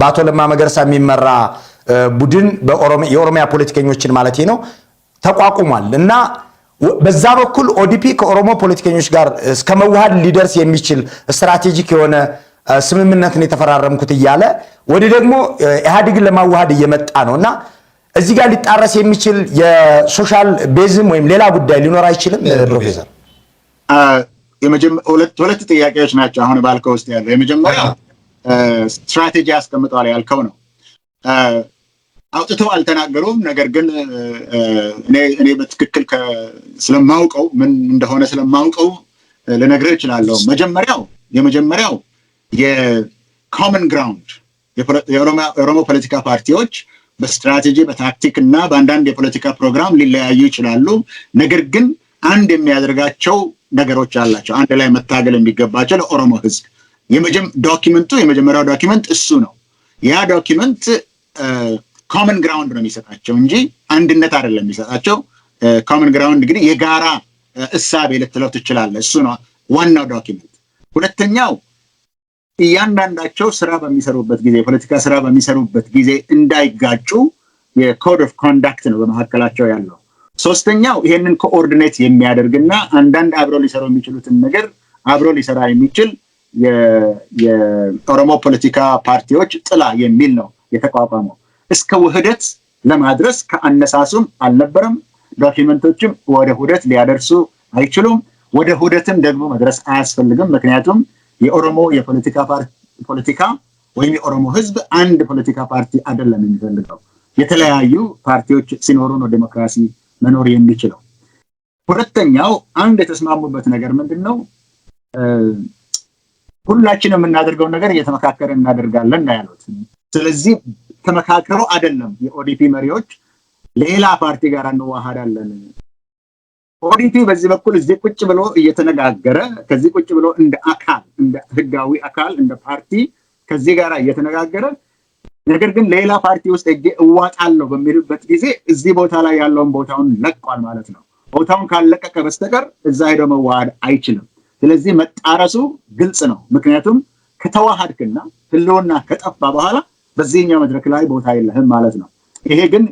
በአቶ ለማ መገርሳ የሚመራ ቡድን የኦሮሚያ ፖለቲከኞችን ማለት ነው ተቋቁሟል እና በዛ በኩል ኦዲፒ ከኦሮሞ ፖለቲከኞች ጋር እስከ መዋሃድ ሊደርስ የሚችል ስትራቴጂክ የሆነ ስምምነትን የተፈራረምኩት እያለ ወደ ደግሞ ኢህአዴግን ለማዋሃድ እየመጣ ነውና እዚህ ጋር ሊጣረስ የሚችል የሶሻል ቤዝም ወይም ሌላ ጉዳይ ሊኖር አይችልም ፕሮፌሰር? ሁለት ጥያቄዎች ናቸው አሁን ባልከው ውስጥ ያለው። የመጀመሪያው ስትራቴጂ አስቀምጠዋል ያልከው ነው። አውጥተው አልተናገሩም። ነገር ግን እኔ በትክክል ስለማውቀው ምን እንደሆነ ስለማውቀው ልነግርህ እችላለሁ። የመጀመሪያው የኮመን ግራውንድ የኦሮሞ ፖለቲካ ፓርቲዎች በስትራቴጂ በታክቲክ እና በአንዳንድ የፖለቲካ ፕሮግራም ሊለያዩ ይችላሉ። ነገር ግን አንድ የሚያደርጋቸው ነገሮች አላቸው። አንድ ላይ መታገል የሚገባቸው ለኦሮሞ ህዝብ የመጀመሪያው ዶክመንት እሱ ነው። ያ ዶክመንት ኮመን ግራውንድ ነው የሚሰጣቸው እንጂ አንድነት አይደለም የሚሰጣቸው። ኮመን ግራውንድ እንግዲህ የጋራ እሳቤ ልትለው ትችላለህ። እሱ ነው ዋናው ዶክመንት። ሁለተኛው እያንዳንዳቸው ስራ በሚሰሩበት ጊዜ የፖለቲካ ስራ በሚሰሩበት ጊዜ እንዳይጋጩ የኮድ ኦፍ ኮንዳክት ነው በመካከላቸው ያለው። ሶስተኛው ይሄንን ኮኦርዲኔት የሚያደርግና አንዳንድ አብረው ሊሰሩ የሚችሉትን ነገር አብረው ሊሰራ የሚችል የኦሮሞ ፖለቲካ ፓርቲዎች ጥላ የሚል ነው የተቋቋመው። እስከ ውህደት ለማድረስ ከአነሳሱም አልነበረም። ዶክመንቶችም ወደ ውህደት ሊያደርሱ አይችሉም። ወደ ውህደትም ደግሞ መድረስ አያስፈልግም። ምክንያቱም የኦሮሞ ፖለቲካ ወይም የኦሮሞ ህዝብ አንድ ፖለቲካ ፓርቲ አይደለም የሚፈልገው። የተለያዩ ፓርቲዎች ሲኖሩ ነው ዲሞክራሲ መኖር የሚችለው። ሁለተኛው አንድ የተስማሙበት ነገር ምንድነው? ሁላችንም የምናደርገው ነገር እየተመካከረ እናደርጋለን ነው ያሉት። ስለዚህ ተመካከሩ አይደለም የኦዲፒ መሪዎች ሌላ ፓርቲ ጋር እንዋሃዳለን። ኦዲፒ በዚህ በኩል እዚህ ቁጭ ብሎ እየተነጋገረ ከዚህ ቁጭ ብሎ እንደ አካል እንደ ህጋዊ አካል እንደ ፓርቲ ከዚህ ጋር እየተነጋገረ ነገር ግን ሌላ ፓርቲ ውስጥ እዋጣለሁ በሚልበት ጊዜ እዚህ ቦታ ላይ ያለውን ቦታውን ለቋል ማለት ነው። ቦታውን ካለቀቀ በስተቀር እዛ ሄዶ መዋሃድ አይችልም። ስለዚህ መጣረሱ ግልጽ ነው። ምክንያቱም ከተዋሃድክና ህልውና ከጠፋ በኋላ በዚህኛው መድረክ ላይ ቦታ የለህም ማለት ነው። ይሄ ግን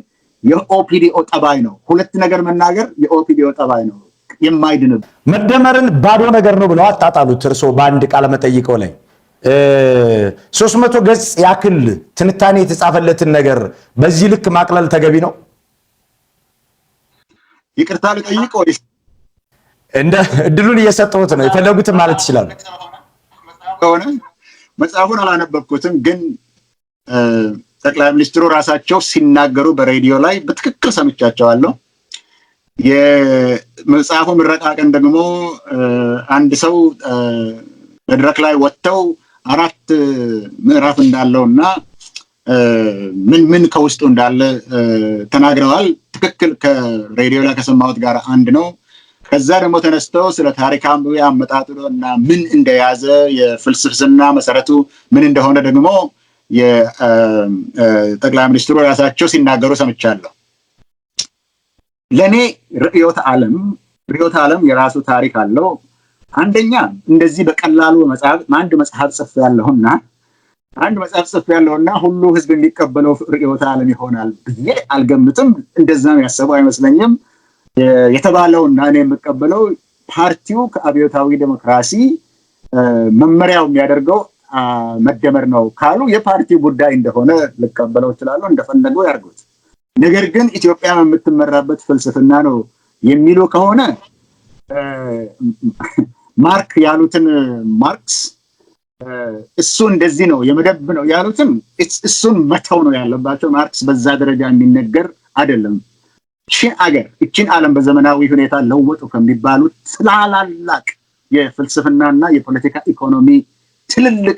የኦፒዲኦ ጠባይ ነው። ሁለት ነገር መናገር የኦፒዲኦ ጠባይ ነው የማይድንብ። መደመርን ባዶ ነገር ነው ብለው አጣጣሉት። እርሶ በአንድ ቃለ መጠይቀው ላይ 300 ገጽ ያክል ትንታኔ የተጻፈለትን ነገር በዚህ ልክ ማቅለል ተገቢ ነው? ይቅርታ ልጠይቅ ወይስ እንደ እድሉን እየሰጠሁት ነው? የፈለጉትን ማለት ይችላል። መጽሐፉን አላነበብኩትም፣ ግን ጠቅላይ ሚኒስትሩ ራሳቸው ሲናገሩ በሬዲዮ ላይ በትክክል ሰምቻቸዋለሁ። የመጽሐፉ ምረቃ ቀን ደግሞ አንድ ሰው መድረክ ላይ ወጥተው 4 ምዕራፍ እንዳለውና ምን ከውስጡ እንዳለ ተናግረዋል። ትክክል ከሬዲዮ ላይ ከሰማሁት ጋር አንድ ነው። ከዛ ደግሞ ተነስተው ስለ ታሪካዊ አመጣጡና ምን እንደያዘ የፍልስፍና መሰረቱ ምን እንደሆነ ደግሞ የጠቅላይ ሚኒስትሩ ራሳቸው ሲናገሩ ሰምቻለሁ። ለኔ ርዕዮተ ዓለም የራሱ ታሪክ አለው። አንደኛ እንደዚህ በቀላሉ አንድ መጽሐፍ ጽፌያለሁና ሁሉ ህዝብ የሚቀበለው ርዕዮተ ዓለም ይሆናል ብዬ አልገምትም። እንደዛም ያሰቡ አይመስለኝም። የተባለውና እኔ የምቀበለው ፓርቲው ከአብዮታዊ ዴሞክራሲ መመሪያው የሚያደርገው መደመር ነው ካሉ የፓርቲው ጉዳይ እንደሆነ ልቀበለው እችላለሁ። እንደፈለጉ ያርጉት። ነገር ግን ኢትዮጵያ የምትመራበት ፍልስፍና ነው የሚሉ ከሆነ ማርክ ያሉትን ማርክስ እሱ እንደዚህ ነው የመደብ ነው ያሉትን እሱን መተው ነው ያለባቸው። ማርክስ በዛ ደረጃ የሚነገር አይደለም። እቺን ዓለም በዘመናዊ ሁኔታ ለወጡ ከሚባሉት ስላላላቅ የፍልስፍናና የፖለቲካ ኢኮኖሚ ትልልቅ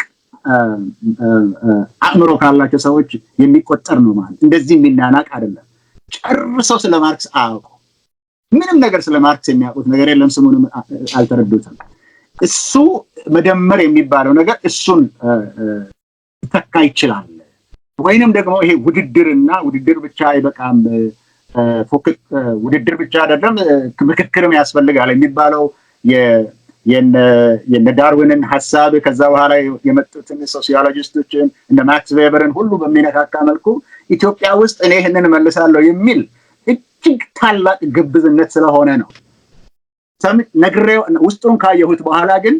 አእምሮ ካላቸው ሰዎች የሚቆጠር ነው ማለት እንደዚህ የሚናናቅ አይደለም። ጨርሰው ስለ ማርክስ አያውቁ። ምንም ነገር ስለ ማርክስ የሚያውቁት ነገር የለም። ስሙንም አልተረዱትም። እሱ መደመር የሚባለው ነገር እሱን ተካ ይችላል። ወይንም ደግሞ ይሄ ውድድር ብቻ አይበቃም፣ ውድድር ብቻ አይደለም ምክክርም ያስፈልጋል የሚባለው የነ ዳርዊንን ሐሳብ ከዛ በኋላ የመጡትን ሶሲዮሎጂስቶችን እነ ማክስ ዌበርን ሁሉ በሚነካካ መልኩ ኢትዮጵያ ውስጥ እኔ ይሄንን መልሳለሁ የሚል እጅግ ታላቅ ግብዝነት ስለሆነ ነው። ነግሬው ውስጡን ካየሁት በኋላ ግን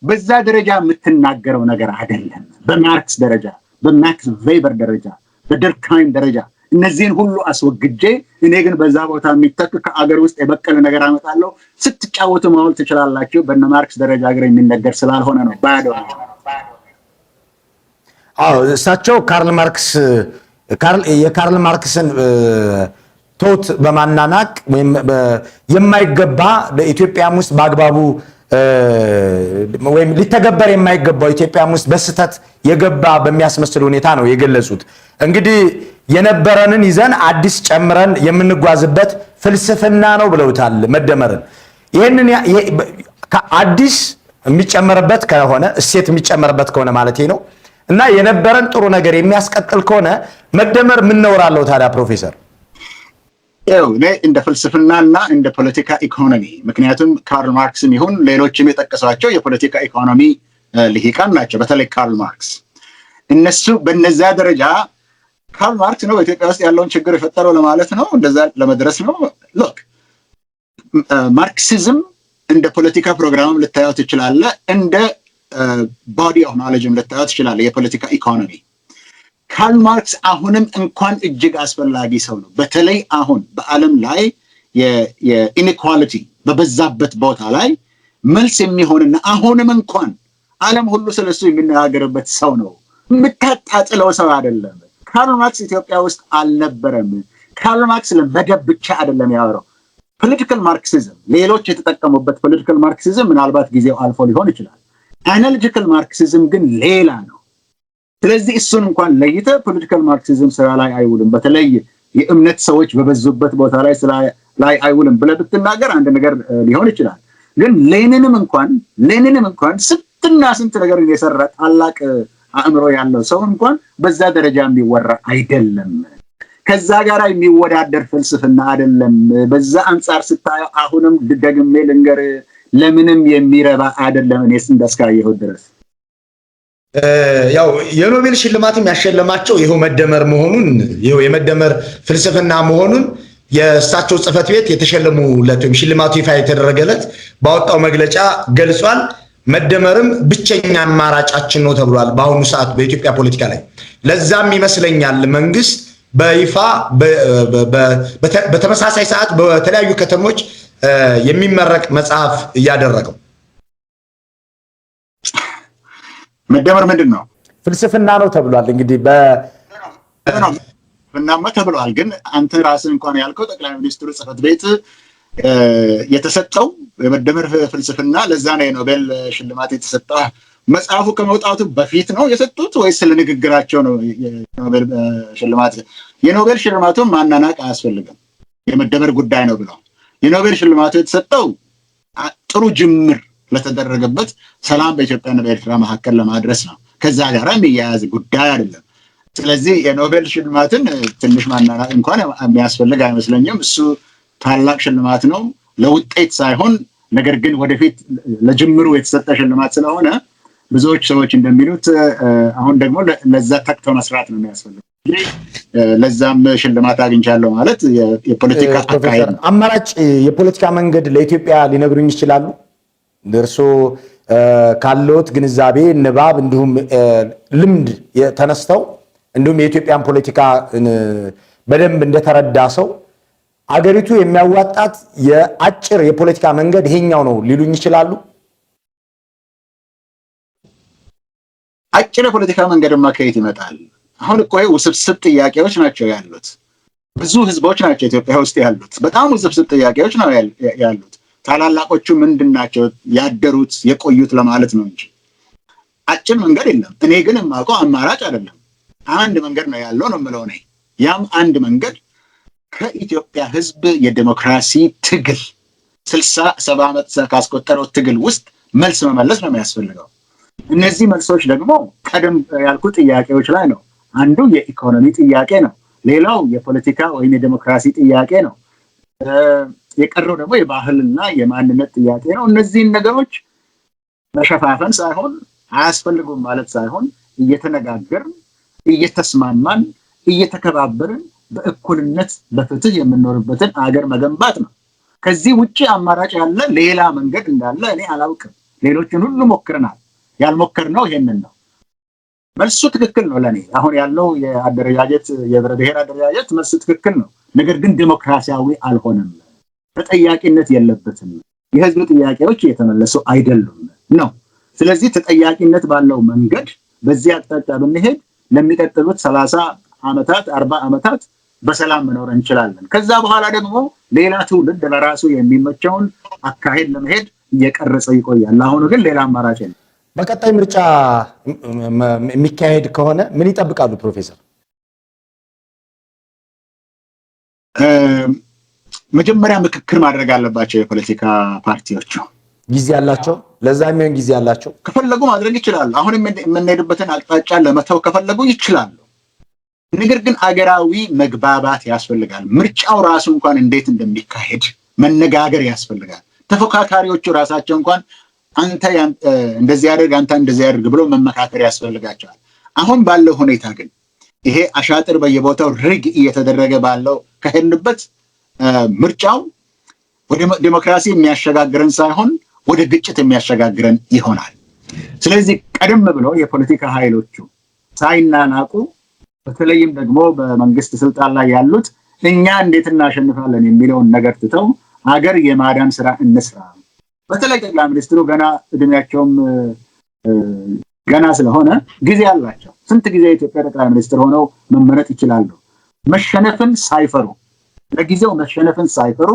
በዛ ደረጃ የምትናገረው ነገር አይደለም። በማርክስ ደረጃ፣ በማክስ ዌበር ደረጃ፣ በደርክሃይም ደረጃ እነዚህን ሁሉ አስወግጄ እኔ ግን በዛ ቦታ የሚተክ ከአገር ውስጥ የበቀለ ነገር አመጣለሁ ስትጫወቱ ማውል ትችላላችሁ። በእነ ማርክስ ደረጃ አገር የሚነገር ስላልሆነ ነው ባዶ። እሳቸው የካርል ማርክስን ቶት በማናናቅ ወይም የማይገባ በኢትዮጵያም ውስጥ በአግባቡ ወይም ሊተገበር የማይገባው ኢትዮጵያም ውስጥ በስተት የገባ በሚያስመስል ሁኔታ ነው የገለጹት። እንግዲህ የነበረንን ይዘን አዲስ ጨምረን የምንጓዝበት ፍልስፍና ነው ብለውታል መደመርን። ይሄንን አዲስ የሚጨመርበት ከሆነ እሴት የሚጨመርበት ከሆነ ማለት ነው እና የነበረን ጥሩ ነገር የሚያስቀጥል ከሆነ መደመር ምን ነውራለው ታዲያ ፕሮፌሰር? እኔ እንደ ፍልስፍናና እንደ ፖለቲካ ኢኮኖሚ ምክንያቱም ካርል ማርክስም ይሁን ሌሎችም የጠቀሷቸው የፖለቲካ ኢኮኖሚ ልሂቃን ናቸው። በተለይ ካርል ማርክስ እነሱ በነዛ ደረጃ ካርል ማርክስ ነው በኢትዮጵያ ውስጥ ያለውን ችግር የፈጠረው ለማለት ነው፣ እንደዛ ለመድረስ ነው። ሎክ ማርክሲዝም እንደ ፖለቲካ ፕሮግራምም ልታየው ትችላለህ፣ እንደ ቦዲ ኦፍ ኖሌጅም ልታየው ትችላለህ። የፖለቲካ ኢኮኖሚ ካርል ማርክስ አሁንም እንኳን እጅግ አስፈላጊ ሰው ነው። በተለይ አሁን በዓለም ላይ የኢንኢኳሊቲ በበዛበት ቦታ ላይ መልስ የሚሆንና አሁንም እንኳን ዓለም ሁሉ ስለሱ የሚነጋገርበት ሰው ነው። የምታጣጥለው ሰው አይደለም። ካርል ማርክስ ኢትዮጵያ ውስጥ አልነበረም። ካርል ማርክስ ለመደብ ብቻ አይደለም ያወራው። ፖለቲካል ማርክሲዝም ሌሎች የተጠቀሙበት ፖለቲካል ማርክሲዝም ምናልባት ጊዜው አልፎ ሊሆን ይችላል። አናሎጂካል ማርክሲዝም ግን ሌላ ነው። ስለዚህ እሱን እንኳን ለይተ ፖለቲካል ማርክሲዝም ስራ ላይ አይውልም። በተለይ የእምነት ሰዎች በበዙበት ቦታ ላይ አይውልም ብለህ ብትናገር አንድ ነገር ሊሆን ይችላል። ግን ሌኒንም እንኳን ስንትና ስንት ነገር የሰራ ታላቅ አእምሮ ያለው ሰው እንኳን በዛ ደረጃ የሚወራ አይደለም። ከዛ ጋር የሚወዳደር ፍልስፍና አይደለም። በዛ አንፃር ስታየው አሁንም ደግሜ ልንገር ለምንም የሚረባ አይደለም። እኔስ እንደስካየው ድረስ ያው የኖቤል ሽልማትም ያሸለማቸው ይሄው መደመር መሆኑን ይሄው የመደመር ፍልስፍና መሆኑን የእሳቸው ጽሕፈት ቤት የተሸለሙለት ሽልማቱ ይፋ የተደረገለት ባወጣው መግለጫ ገልጿል። መደመርም ብቸኛ አማራጫችን ነው ተብሏል በአሁኑ ሰዓት በኢትዮጵያ ፖለቲካ ላይ። ለዛም ይመስለኛል መንግስት በይፋ በተመሳሳይ ሰዓት በተለያዩ ከተሞች የሚመረቅ መጽሐፍ እያደረገው። መደመር ምንድን ነው? ፍልስፍና ነው ተብሏል። እንግዲህ ፍልስፍናማ ተብሏል። ግን አንተ ራስህ እንኳን ያልከው ጠቅላይ ሚኒስትሩ ጽሕፈት ቤት የተሰጠው የመደመር ፍልስፍና ለዛ ነው የኖቤል ሽልማት የተሰጠው። መጽሐፉ ከመውጣቱ በፊት ነው የሰጡት ወይስ ለንግግራቸው ነው የኖቤል ሽልማት? የኖቤል ሽልማቱን ማናናቅ አያስፈልግም። የመደመር ጉዳይ ነው ብለው የኖቤል ሽልማቱ የተሰጠው ጥሩ ጅምር ለተደረገበት ሰላም በኢትዮጵያና በኤርትራ መካከል ለማድረስ ነው። ከዛ ጋር የሚያያዝ ጉዳይ አይደለም። ስለዚህ የኖቤል ሽልማትን ትንሽ ማናናቅ እንኳን የሚያስፈልግ አይመስለኝም። እሱ ታላቅ ሽልማት ነው ለውጤት ሳይሆን፣ ነገር ግን ወደፊት ለጅምሩ የተሰጠ ሽልማት ስለሆነ ብዙዎች ሰዎች እንደሚሉት አሁን ደግሞ ለዛ ተክቶ መስራት ነው የሚያስፈልገው። ለዛም ሽልማት አግኝቻለሁ ማለት የፖለቲካ አካሄድ ነው። አማራጭ የፖለቲካ መንገድ ለኢትዮጵያ ሊነግሩኝ ይችላሉ? እርሶ ካለዎት ግንዛቤ፣ ንባብ እንዲሁም ልምድ ተነስተው እንዲሁም የኢትዮጵያን ፖለቲካ በደንብ እንደተረዳ ሰው አገሪቱ የሚያዋጣት የአጭር የፖለቲካ መንገድ ይሄኛው ነው ሊሉኝ ይችላሉ? አጭር የፖለቲካ መንገድማ ከየት ይመጣል? አሁን እኮ ውስብስብ ጥያቄዎች ናቸው ያሉት። ብዙ ህዝቦች ናቸው ኢትዮጵያ ውስጥ ያሉት። በጣም ውስብስብ ጥያቄዎች ነው ያሉት። ታላላቆቹ ምንድን ናቸው ያደሩት የቆዩት ለማለት ነው እንጂ አጭር መንገድ የለም። እኔ ግን የማውቀው አማራጭ አይደለም፣ አንድ መንገድ ነው ያለው ነው የምለው እኔ። ያም አንድ መንገድ ከኢትዮጵያ ህዝብ የዲሞክራሲ ትግል 60-70 ዓመት ካስቆጠረው ትግል ውስጥ መልስ መመለስ ነው የሚያስፈልገው። እነዚህ መልሶች ደግሞ ቀደም ያልኩ ጥያቄዎች ላይ ነው። አንዱ የኢኮኖሚ ጥያቄ ነው፣ ሌላው የፖለቲካ ወይም የዲሞክራሲ ጥያቄ ነው፣ የቀረው ደግሞ የባህልና የማንነት ጥያቄ ነው። እነዚህን ነገሮች መሸፋፈን ሳይሆን አያስፈልጉም ማለት ሳይሆን እየተነጋገርን እየተስማማን እየተከባበርን በእኩልነት በፍትህ የምንኖርበትን አገር መገንባት ነው። ከዚህ ውጪ አማራጭ ያለ ሌላ መንገድ እንዳለ እኔ አላውቅም። ሌሎችን ሁሉ ሞክረናል። ያልሞከርነው ይሄንን ነው። መልሱ ትክክል ነው ለኔ። አሁን ያለው የአደረጃጀት የህብረ ብሔር አደረጃጀት መልሱ ትክክል ነው። ነገር ግን ዲሞክራሲያዊ አልሆነም። ተጠያቂነት የለበትም። የህዝብ ጥያቄዎች እየተመለሱ አይደሉም ነው። ስለዚህ ተጠያቂነት ባለው መንገድ በዚህ አቅጣጫ ብንሄድ ለሚቀጥሉት 30 ዓመታት 40 ዓመታት በሰላም መኖር እንችላለን። ከዛ በኋላ ደግሞ ሌላ ትውልድ ለራሱ የሚመቸውን አካሄድ ለመሄድ እየቀረጸ ይቆያል። አሁን ግን ሌላ አማራጭ የለም። በቀጣይ ምርጫ የሚካሄድ ከሆነ ምን ይጠብቃሉ ፕሮፌሰር? መጀመሪያ ምክክር ማድረግ አለባቸው የፖለቲካ ፓርቲዎች። ጊዜ አላቸው፣ ለዛ የሚሆን ጊዜ አላቸው። ከፈለጉ ማድረግ ይችላሉ። አሁን የምንሄድበትን አቅጣጫ ለመተው ከፈለጉ ይችላሉ። ነገር ግን አገራዊ መግባባት ያስፈልጋል። ምርጫው ራሱ እንኳን እንዴት እንደሚካሄድ መነጋገር ያስፈልጋል። ተፎካካሪዎቹ ራሳቸው እንኳን አንተ እንደዚህ ያደርግ አንተ እንደዚህ ያደርግ ብሎ መመካከር ያስፈልጋቸዋል። አሁን ባለው ሁኔታ ግን ይሄ አሻጥር በየቦታው ርግ እየተደረገ ባለው ከሄድንበት ምርጫው ወደ ዲሞክራሲ የሚያሸጋግረን ሳይሆን ወደ ግጭት የሚያሸጋግረን ይሆናል። ስለዚህ ቀደም ብሎ የፖለቲካ ኃይሎቹ ሳይናናቁ በተለይም ደግሞ በመንግስት ስልጣን ላይ ያሉት እኛ እንዴት እናሸንፋለን የሚለውን ነገር ትተው ሀገር የማዳን ስራ እንስራ። በተለይ ጠቅላይ ሚኒስትሩ ገና እድሜያቸውም ገና ስለሆነ ጊዜ አላቸው። ስንት ጊዜ የኢትዮጵያ ጠቅላይ ሚኒስትር ሆነው መመረጥ ይችላሉ። መሸነፍን ሳይፈሩ ለጊዜው መሸነፍን ሳይፈሩ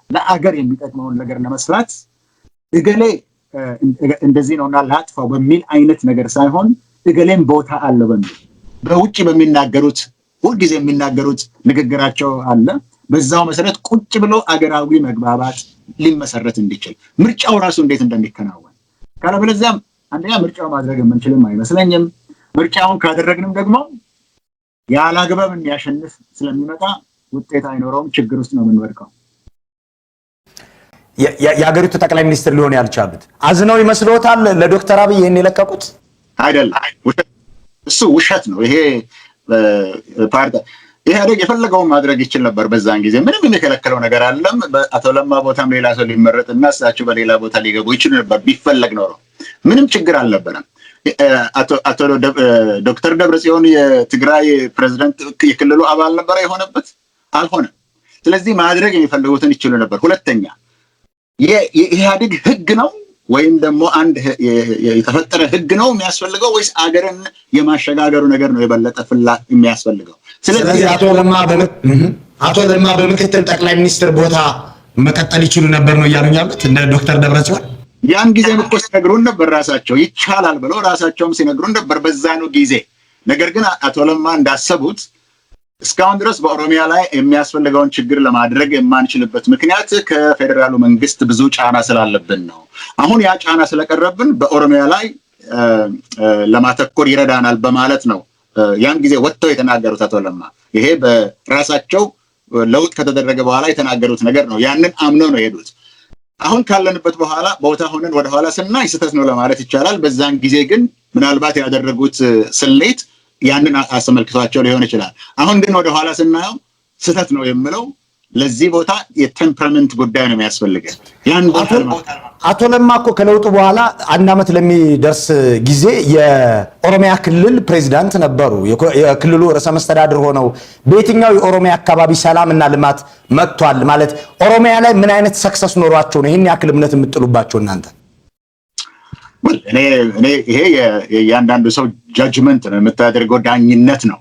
ለአገር የሚጠቅመውን ነገር ለመስራት እገሌ እንደዚህ ነውና ላጥፋው በሚል አይነት ነገር ሳይሆን እገሌም ቦታ አለ በሚል በውጭ በሚናገሩት ሁልጊዜ የሚናገሩት ንግግራቸው አለ። በዛው መሰረት ቁጭ ብሎ አገራዊ መግባባት ሊመሰረት እንዲችል ምርጫው ራሱ እንዴት እንደሚከናወን ካለበለዚያም አንደኛ ምርጫው ማድረግ የምንችልም አይመስለኝም። ምርጫውን ካደረግንም ደግሞ ያላግባብ የሚያሸንፍ ስለሚመጣ ውጤት አይኖረውም። ችግር ውስጥ ነው የምንወድቀው። የሀገሪቱ ጠቅላይ ሚኒስትር ሊሆን ያልቻሉት አዝነው ይመስሎታል ለዶክተር አብይ ይሄን የለቀቁት? አይደለም፣ እሱ ውሸት ነው። ይሄ ኢህአዴግ የፈለገውን ማድረግ ይችል ነበር። በዛን ጊዜ ምንም የሚከለክለው ነገር አለም። በአቶ ለማ ቦታም ሌላ ሰው ሊመረጥና እሳቸው በሌላ ቦታ ሊገቡ ይችሉ ነበር ቢፈለግ ኖሮ ምንም ችግር አልነበረም። አቶ ዶክተር ደብረጽዮን የትግራይ ፕሬዝዳንት የክልሉ አባል ነበር የሆነበት አልሆነም። ስለዚህ ማድረግ የሚፈልጉትን ይችሉ ነበር። ሁለተኛ የኢህአዴግ ህግ ነው ወይም ደግሞ አንድ የተፈጠረ ህግ ነው የሚያስፈልገው ወይስ አገርን የማሸጋገሩ ነገር ነው የበለጠ ፍላት የሚያስፈልገው? ስለዚህ አቶ ለማ በምክትል ጠቅላይ ሚኒስትር ቦታ መቀጠል ይችሉ ነበር ነው እያሉኝ ያሉት እንደ ዶክተር ደብረጽዮን። ያን ጊዜ እኮ ሲነግሩን ነበር ራሳቸው ይቻላል ብለው ራሳቸውም ሲነግሩን ነበር በዛኑ ጊዜ። ነገር ግን አቶ ለማ እንዳሰቡት እስካሁን ድረስ በኦሮሚያ ላይ የሚያስፈልገውን ችግር ለማድረግ የማንችልበት ምክንያት ከፌዴራሉ መንግስት ብዙ ጫና ስላለብን ነው። አሁን ያ ጫና ስለቀረብን በኦሮሚያ ላይ ለማተኮር ይረዳናል በማለት ነው ያን ጊዜ ወጥተው የተናገሩት አቶ ለማ። ይሄ በራሳቸው ለውጥ ከተደረገ በኋላ የተናገሩት ነገር ነው። ያንን አምነው ነው የሄዱት። አሁን ካለንበት በኋላ ቦታ ሆነን ወደ ኋላ ስናይ ስህተት ነው ለማለት ይቻላል። በዛን ጊዜ ግን ምናልባት ያደረጉት ስሌት ያንን አስመልክቷቸው ሊሆን ይችላል። አሁን ግን ወደ ኋላ ስናየው ስህተት ነው የምለው ለዚህ ቦታ የቴምፐራመንት ጉዳይ ነው የሚያስፈልገው። ያን ቦታ አቶ ለማ እኮ ከለውጡ በኋላ 1 ዓመት ለሚደርስ ጊዜ የኦሮሚያ ክልል ፕሬዚዳንት ነበሩ። የክልሉ ርዕሰ መስተዳድር ሆነው በየትኛው የኦሮሚያ አካባቢ ሰላምና ልማት መጥቷል ማለት ኦሮሚያ ላይ ምን አይነት ሰክሰስ ኖሯቸው ነው ይሄን ያክል እምነት የምትጥሉባቸው እናንተ? እኔ ይሄ የእያንዳንዱ ሰው ጃጅመንት ነው፣ የምታደርገው ዳኝነት ነው።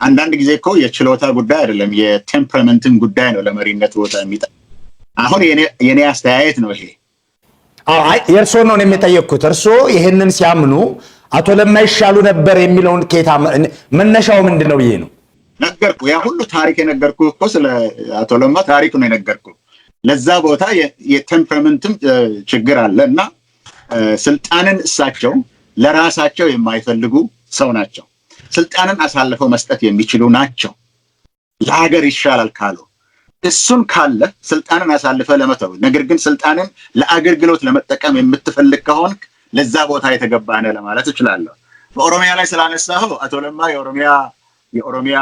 አንዳንድ ጊዜ እኮ የችሎታ ጉዳይ አይደለም የቴምፐራመንትን ጉዳይ ነው ለመሪነት ቦታ የሚጠ አሁን የኔ አስተያየት ነው ይሄ። አይ የእርሶ ነው የሚጠየቅኩት። እርሶ ይሄንን ሲያምኑ አቶ ለማ ይሻሉ ነበር የሚለውን ኬታ መነሻው ምንድነው ብዬ ነው ነገርኩ። ያ ሁሉ ታሪክ የነገርኩ እኮ ስለ አቶ ለማ ታሪክ ነው የነገርኩ። ለዛ ቦታ የቴምፐራመንትም ችግር አለና ስልጣንን እሳቸው ለራሳቸው የማይፈልጉ ሰው ናቸው። ስልጣንን አሳልፈው መስጠት የሚችሉ ናቸው። ለሀገር ይሻላል ካሉ እሱን ካለ ስልጣንን አሳልፈ ለመተው ነገር ግን ስልጣንን ለአገልግሎት ለመጠቀም የምትፈልግ ከሆንክ ለዛ ቦታ የተገባ ነህ ለማለት እችላለሁ። በኦሮሚያ ላይ ስላነሳው አቶ ለማ የኦሮሚያ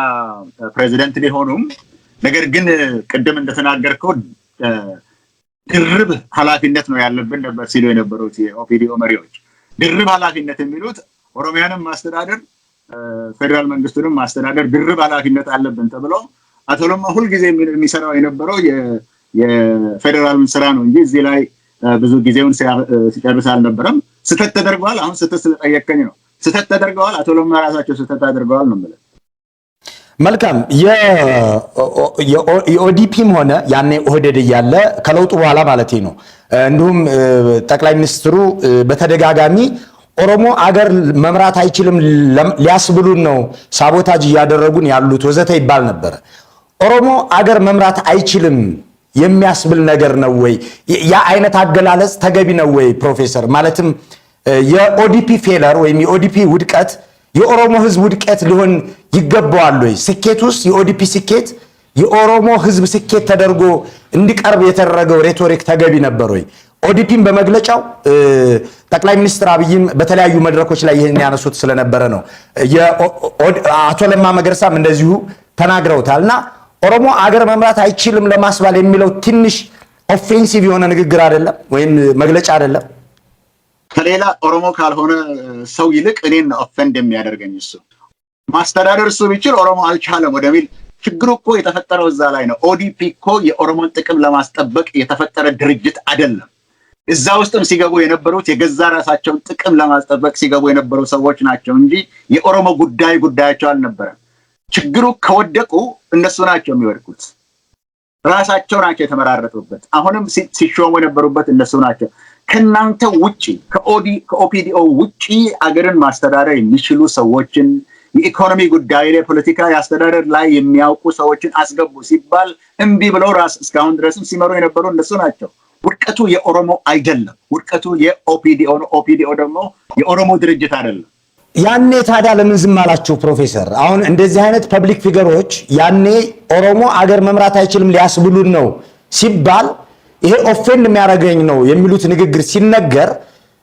ፕሬዚደንት ሊሆኑም ነገር ግን ቅድም እንደተናገርከው ድርብ ኃላፊነት ነው ያለብን ነበር ሲሉ የነበሩት የኦፒዲኦ መሪዎች። ድርብ ኃላፊነት የሚሉት ኦሮሚያንም ማስተዳደር ፌደራል መንግስቱንም ማስተዳደር ድርብ ኃላፊነት አለብን ተብሎ አቶ ለማ ሁሉ ጊዜ የሚሰራው የነበረው የፌደራልን ስራ ነው እንጂ እዚህ ላይ ብዙ ጊዜውን ሲጨርስ አልነበረም። ስተት ተደርጓል። አሁን ስተት ስለጠየቀኝ ነው። ስተት ተደርጓል። አቶ ለማ ራሳቸው ስተት አድርገዋል ነው ማለት። መልካም የኦዲፒም ሆነ ያኔ ኦህዴድ እያለ ከለውጡ በኋላ ማለት ነው እንዲሁም ጠቅላይ ሚኒስትሩ በተደጋጋሚ ኦሮሞ አገር መምራት አይችልም ሊያስብሉን ነው ሳቦታጅ እያደረጉን ያሉት ወዘተ ይባል ነበር። ኦሮሞ አገር መምራት አይችልም የሚያስብል ነገር ነው ወይ? ያ አይነት አገላለጽ ተገቢ ነው ወይ ፕሮፌሰር? ማለትም የኦዲፒ ፌለር ወይም የኦዲፒ ውድቀት የኦሮሞ ህዝብ ውድቀት ሊሆን ይገባዋል ወይ? ስኬት ውስጥ የኦዲፒ ስኬት የኦሮሞ ህዝብ ስኬት ተደርጎ እንዲቀርብ የተደረገው ሬቶሪክ ተገቢ ነበር ወይ? ኦዲፒን በመግለጫው ጠቅላይ ሚኒስትር አብይም በተለያዩ መድረኮች ላይ ይህን ያነሱት ስለነበረ ነው። አቶ ለማ መገርሳም እንደዚሁ ተናግረውታልና ኦሮሞ አገር መምራት አይችልም ለማስባል የሚለው ትንሽ ኦፌንሲቭ የሆነ ንግግር አይደለም ወይም መግለጫ አይደለም? ከሌላ ኦሮሞ ካልሆነ ሰው ይልቅ እኔን ኦፌንድ የሚያደርገኝ እሱ ማስተዳደር እሱ ቢችል ኦሮሞ አልቻለም ወደሚል ችግሩ እኮ የተፈጠረው እዛ ላይ ነው። ኦዲፒ እኮ የኦሮሞን ጥቅም ለማስጠበቅ የተፈጠረ ድርጅት አይደለም። እዛ ውስጥም ሲገቡ የነበሩት የገዛ ራሳቸውን ጥቅም ለማስጠበቅ ሲገቡ የነበሩ ሰዎች ናቸው እንጂ የኦሮሞ ጉዳያቸው አልነበረም። ችግሩ ከወደቁ እነሱ ናቸው የሚወድቁት። ራሳቸው ናቸው የተመራረጡበት። አሁንም ሲሾሙ የነበሩበት እነሱ ናቸው። ከናንተ ውጪ ከኦፒዲኦ ውጪ አገርን ማስተዳደር የሚችሉ ሰዎችን የኢኮኖሚ ጉዳይ ላይ ፖለቲካ ያስተዳደር ላይ የሚያውቁ ሰዎችን አስገቡ ሲባል እምቢ ብለው እስካሁን ድረስም ሲመሩ የነበሩ እነሱ ናቸው። ውድቀቱ የኦሮሞ አይደለም። ውድቀቱ የኦፒዲኦ ነው። ኦፒዲኦ ደግሞ የኦሮሞ ድርጅት አይደለም። ያኔ ታዲያ ለምን ዝም አላችሁ ፕሮፌሰር? አሁን እንደዚህ አይነት ፐብሊክ ፊገሮች ያኔ ኦሮሞ አገር መምራት አይችልም ሊያስብሉን ነው ሲባል ይሄ ኦፌንድ የሚያደርገኝ ነው የሚሉት ንግግር ሲነገር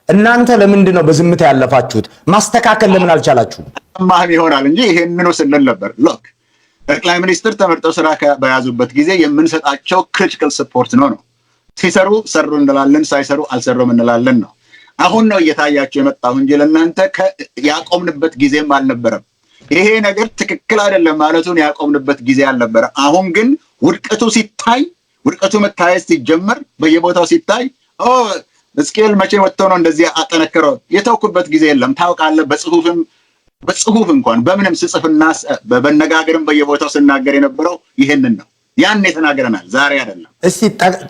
እናንተ ለምንድን ነው በዝምታ ያለፋችሁት? ማስተካከል ለምን አልቻላችሁም? ማህም ይሆናል እንጂ ይሄንኑ ስንል ነበር። ሎክ ጠቅላይ ሚኒስትር ተመርጠው ስራ በያዙበት ጊዜ የምንሰጣቸው ክሪቲካል ሰፖርት ነው። ሲሰሩ ሰሩ እንላለን፣ ሳይሰሩ አልሰሩም እንላለን ነው። አሁን ነው እየታያቸው የመጣው እንጂ ለእናንተ ያቆምንበት ጊዜም አልነበረም። ይሄ ነገር ትክክል አይደለም ማለቱን ያቆምንበት ጊዜ አልነበረም። አሁን ግን ውድቀቱ መታየት ሲጀመር በየቦታው ሲታይ እስኬል መቼ ወጥተው ነው እንደዚህ አጠነከረው? የተውኩበት ጊዜ የለም። ታውቃለህ፣ በጽሁፍ እንኳን በምንም ስጽፍና በመነጋገርም በየቦታው ስናገር የነበረው ይሄንን ነው። ያን ተናግረናል፣ ዛሬ አይደለም። እስቲ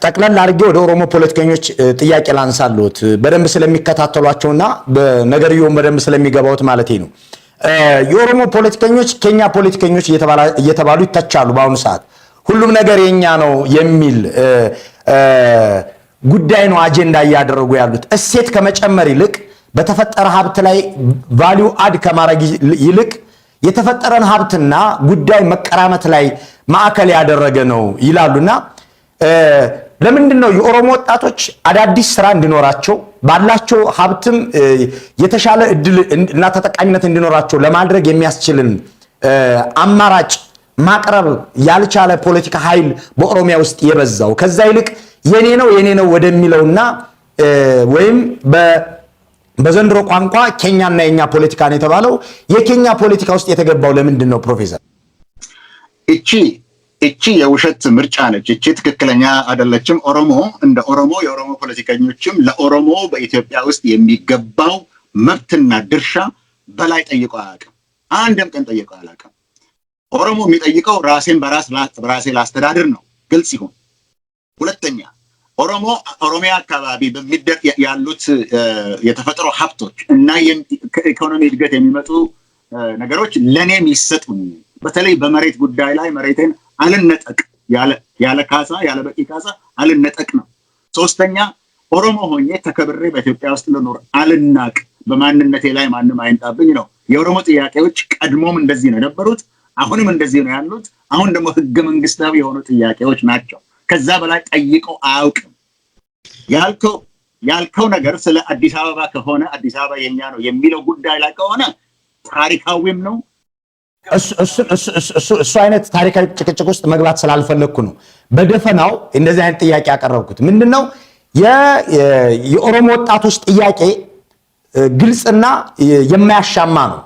ጠቅለል አድርጌ ወደ ኦሮሞ ፖለቲከኞች ጥያቄ ላንሳለሁት በደንብ ስለሚከታተሏቸውና በነገርየውም በደንብ ስለሚገባውት ማለት ነው። የኦሮሞ ፖለቲከኞች ኬኛ ፖለቲከኞች እየተባሉ ይተቻሉ። በአሁኑ ሰዓት ሁሉም ነገር የኛ ነው የሚል ጉዳይ ነው አጀንዳ እያደረጉ ያሉት። እሴት ከመጨመር ይልቅ በተፈጠረ ሀብት ላይ ቫልዩ አድ ከማድረግ ይልቅ የተፈጠረን ሀብትና ጉዳይ መቀራመት ላይ ማዕከል ያደረገ ነው ይላሉና ለምንድን ነው የኦሮሞ ወጣቶች አዳዲስ ስራ እንዲኖራቸው ባላቸው ሀብትም የተሻለ እድል እና ተጠቃሚነት እንዲኖራቸው ለማድረግ የሚያስችልን አማራጭ ማቅረብ ያልቻለ ፖለቲካ ኃይል በኦሮሚያ ውስጥ የበዛው? ከዛ ይልቅ የኔ ነው ወደሚለውና ወይም በዘንድሮ ቋንቋ ኬኛና የኛ ፖለቲካ ነው የተባለው የኬኛ ፖለቲካ ውስጥ የተገባው ለምንድን ነው ፕሮፌሰር? እቺ የውሸት ምርጫ ነች። እቺ ትክክለኛ አይደለችም። ኦሮሞ እንደ ኦሮሞ የኦሮሞ ፖለቲከኞችም ለኦሮሞ በኢትዮጵያ ውስጥ የሚገባው መብትና ድርሻ በላይ ጠይቆ አያውቅም። አንድም ቀን ጠይቆ አያውቅም። ኦሮሞ የሚጠይቀው ራሴን በራሴ ላስተዳድር ነው። ግልጽ ይሁን። ሁለተኛ ኦሮሚያ አካባቢ ያሉት የተፈጥሮ ሀብቶች እና ከኢኮኖሚ እድገት የሚመጡ ነገሮች ለኔም ይሰጡኝ። በተለይ በመሬት ጉዳይ ላይ መሬቴን አልነጠቅ፣ ያለ ካሳ ያለ በቂ ካሳ አልነጠቅ ነው። ሶስተኛ ኦሮሞ ሆኜ ተከብሬ በኢትዮጵያ ውስጥ ልኖር፣ አልናቅ፣ በማንነቴ ላይ ማንም አይንጣብኝ ነው። የኦሮሞ ጥያቄዎች ቀድሞም እንደዚህ ነው የነበሩት፣ አሁንም እንደዚህ ነው ያሉት። አሁን ደግሞ ህገ መንግስታዊ የሆኑ ጥያቄዎች ናቸው። ከዛ በላይ ጠይቀው አያውቅም። ያልከው ነገር ስለ አዲስ አበባ ከሆነ አዲስ አበባ የኛ ነው የሚለው ጉዳይ ላይ ከሆነ ታሪካዊም ነው። እሱ አይነት ታሪካዊ ጭቅጭቅ ውስጥ መግባት ስላልፈለግኩ ነው በደፈናው እንደዚህ አይነት ጥያቄ ያቀረብኩት። ምንድነው የኦሮሞ ወጣቶች ጥያቄ ግልጽና የማያሻማ ነው።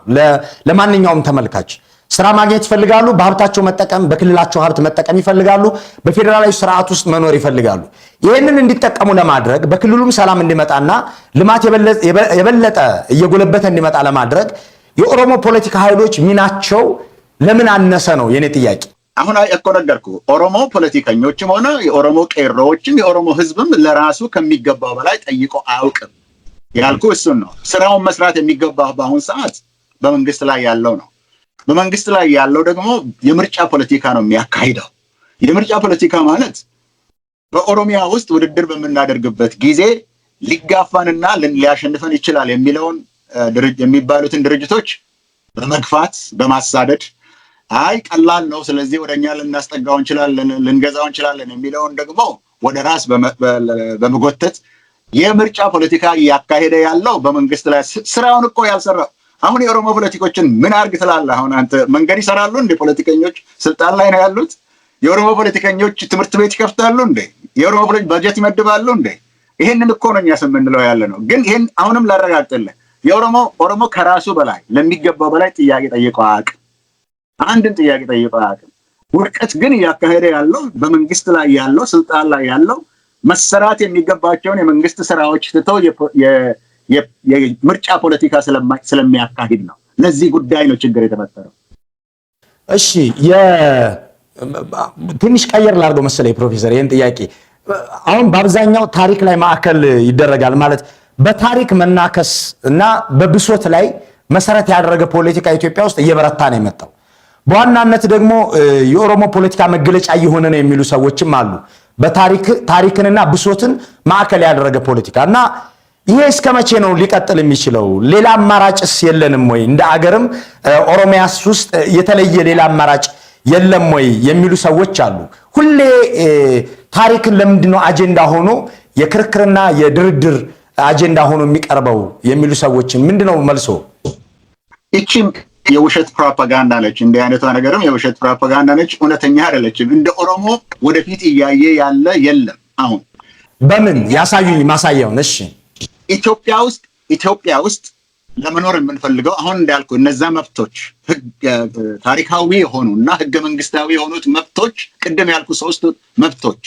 ለማንኛውም ተመልካች ስራ ማግኘት ይፈልጋሉ፣ በሀብታቸው መጠቀም፣ በክልላቸው ሀብት መጠቀም ይፈልጋሉ፣ በፌዴራላዊ ስርዓት ውስጥ መኖር ይፈልጋሉ። ይህንን እንዲጠቀሙ ለማድረግ በክልሉም ሰላም እንዲመጣና ልማት የበለጠ እየጎለበተ እንዲመጣ ለማድረግ የኦሮሞ ፖለቲካ ኃይሎች ሚናቸው ለምን አነሰ ነው የኔ ጥያቄ። አሁን እኮ ነገርኩህ። ኦሮሞ ፖለቲከኞችም ሆነ የኦሮሞ ቄሮዎችም የኦሮሞ ህዝብም ለራሱ ከሚገባው በላይ ጠይቆ አያውቅም ያልኩህ እሱን ነው። ስራውን መስራት የሚገባው በአሁን ሰዓት በመንግስት ላይ ያለው ነው። በመንግስት ላይ ያለው ደግሞ የምርጫ ፖለቲካ ነው የሚያካሂደው። የምርጫ ፖለቲካ ማለት በኦሮሚያ ውስጥ ውድድር በምናደርግበት ጊዜ ሊጋፋንና ሊያሸንፈን ይችላል የሚባሉትን ድርጅቶች በመግፋት በማሳደድ አይ ቀላል ነው ስለዚህ ወደኛ ልናስጠጋው እንችላለን ልንገዛው እንችላለን የሚለውን ደግሞ ወደ ራስ በመጎተት የምርጫ ፖለቲካ ያካሄደ ያለው በመንግስት ላይ ስራውን እኮ ያልሰራው። አሁን የኦሮሞ ፖለቲኮችን ምን አርግ ትላለህ? አሁን አንተ መንገድ ይሰራሉ እንዴ? ፖለቲከኞች ስልጣን ላይ ነው ያሉት። የኦሮሞ ፖለቲከኞች ትምህርት ቤት ይከፍታሉ እንዴ? የኦሮሞ ፖለቲከኞች በጀት ይመድባሉ እንዴ? ይሄንን እኮ ነው እኛስ የምንለው ያለ ነው። ግን ይሄን አሁንም ላረጋግጥልህ ኦሮሞ ከራሱ በላይ ለሚገባው በላይ ጥያቄ ጠይቆ አያውቅም። አንድን ጥያቄ ጠይቆ አያውቅም። ውድቀት ግን እያካሄደ ያለው በመንግስት ላይ ያለው ስልጣን ላይ ያለው መሰራት የሚገባቸውን የመንግስት ስራዎች ትተው የምርጫ ፖለቲካ ስለሚያካሂድ ነው። ለዚህ ጉዳይ ነው ችግር የተፈጠረው። እሺ ትንሽ ቀየር ላድርገው መሰለኝ ፕሮፌሰር ይህን ጥያቄ። አሁን በአብዛኛው ታሪክ ላይ ማዕከል ይደረጋል ማለት በታሪክ መናከስ እና በብሶት ላይ መሰረት ያደረገ ፖለቲካ ኢትዮጵያ ውስጥ እየበረታ ነው የመጣው። በዋናነት ደግሞ የኦሮሞ ፖለቲካ መገለጫ እየሆነ ነው የሚሉ ሰዎችም አሉ። በታሪክንና ብሶትን ማዕከል ያደረገ ፖለቲካ እና ይሄ እስከ መቼ ነው ሊቀጥል የሚችለው? ሌላ አማራጭስ የለንም ወይ? እንደ አገርም ኦሮሚያስ ውስጥ የተለየ ሌላ አማራጭ የለም ወይ የሚሉ ሰዎች አሉ። ሁሌ ታሪክን ለምንድነው አጀንዳ ሆኖ የክርክርና የድርድር አጀንዳ ሆኖ የሚቀርበው የሚሉ ሰዎችን ምንድነው መልሶ? እቺም የውሸት ፕሮፓጋንዳ ነች። እንዲህ አይነቷ ነገርም የውሸት ፕሮፓጋንዳ ነች፣ እውነተኛ አይደለችም። እንደ ኦሮሞ ወደፊት እያየ ያለ የለም። አሁን በምን ያሳዩኝ ማሳያውን። እሺ ኢትዮጵያ ውስጥ ለመኖር የምንፈልገው አሁን እንዳልኩ እነዛ መብቶች ታሪካዊ የሆኑና ህገ መንግስታዊ የሆኑት መብቶች ቅድም ያልኩ ሶስቱ መብቶች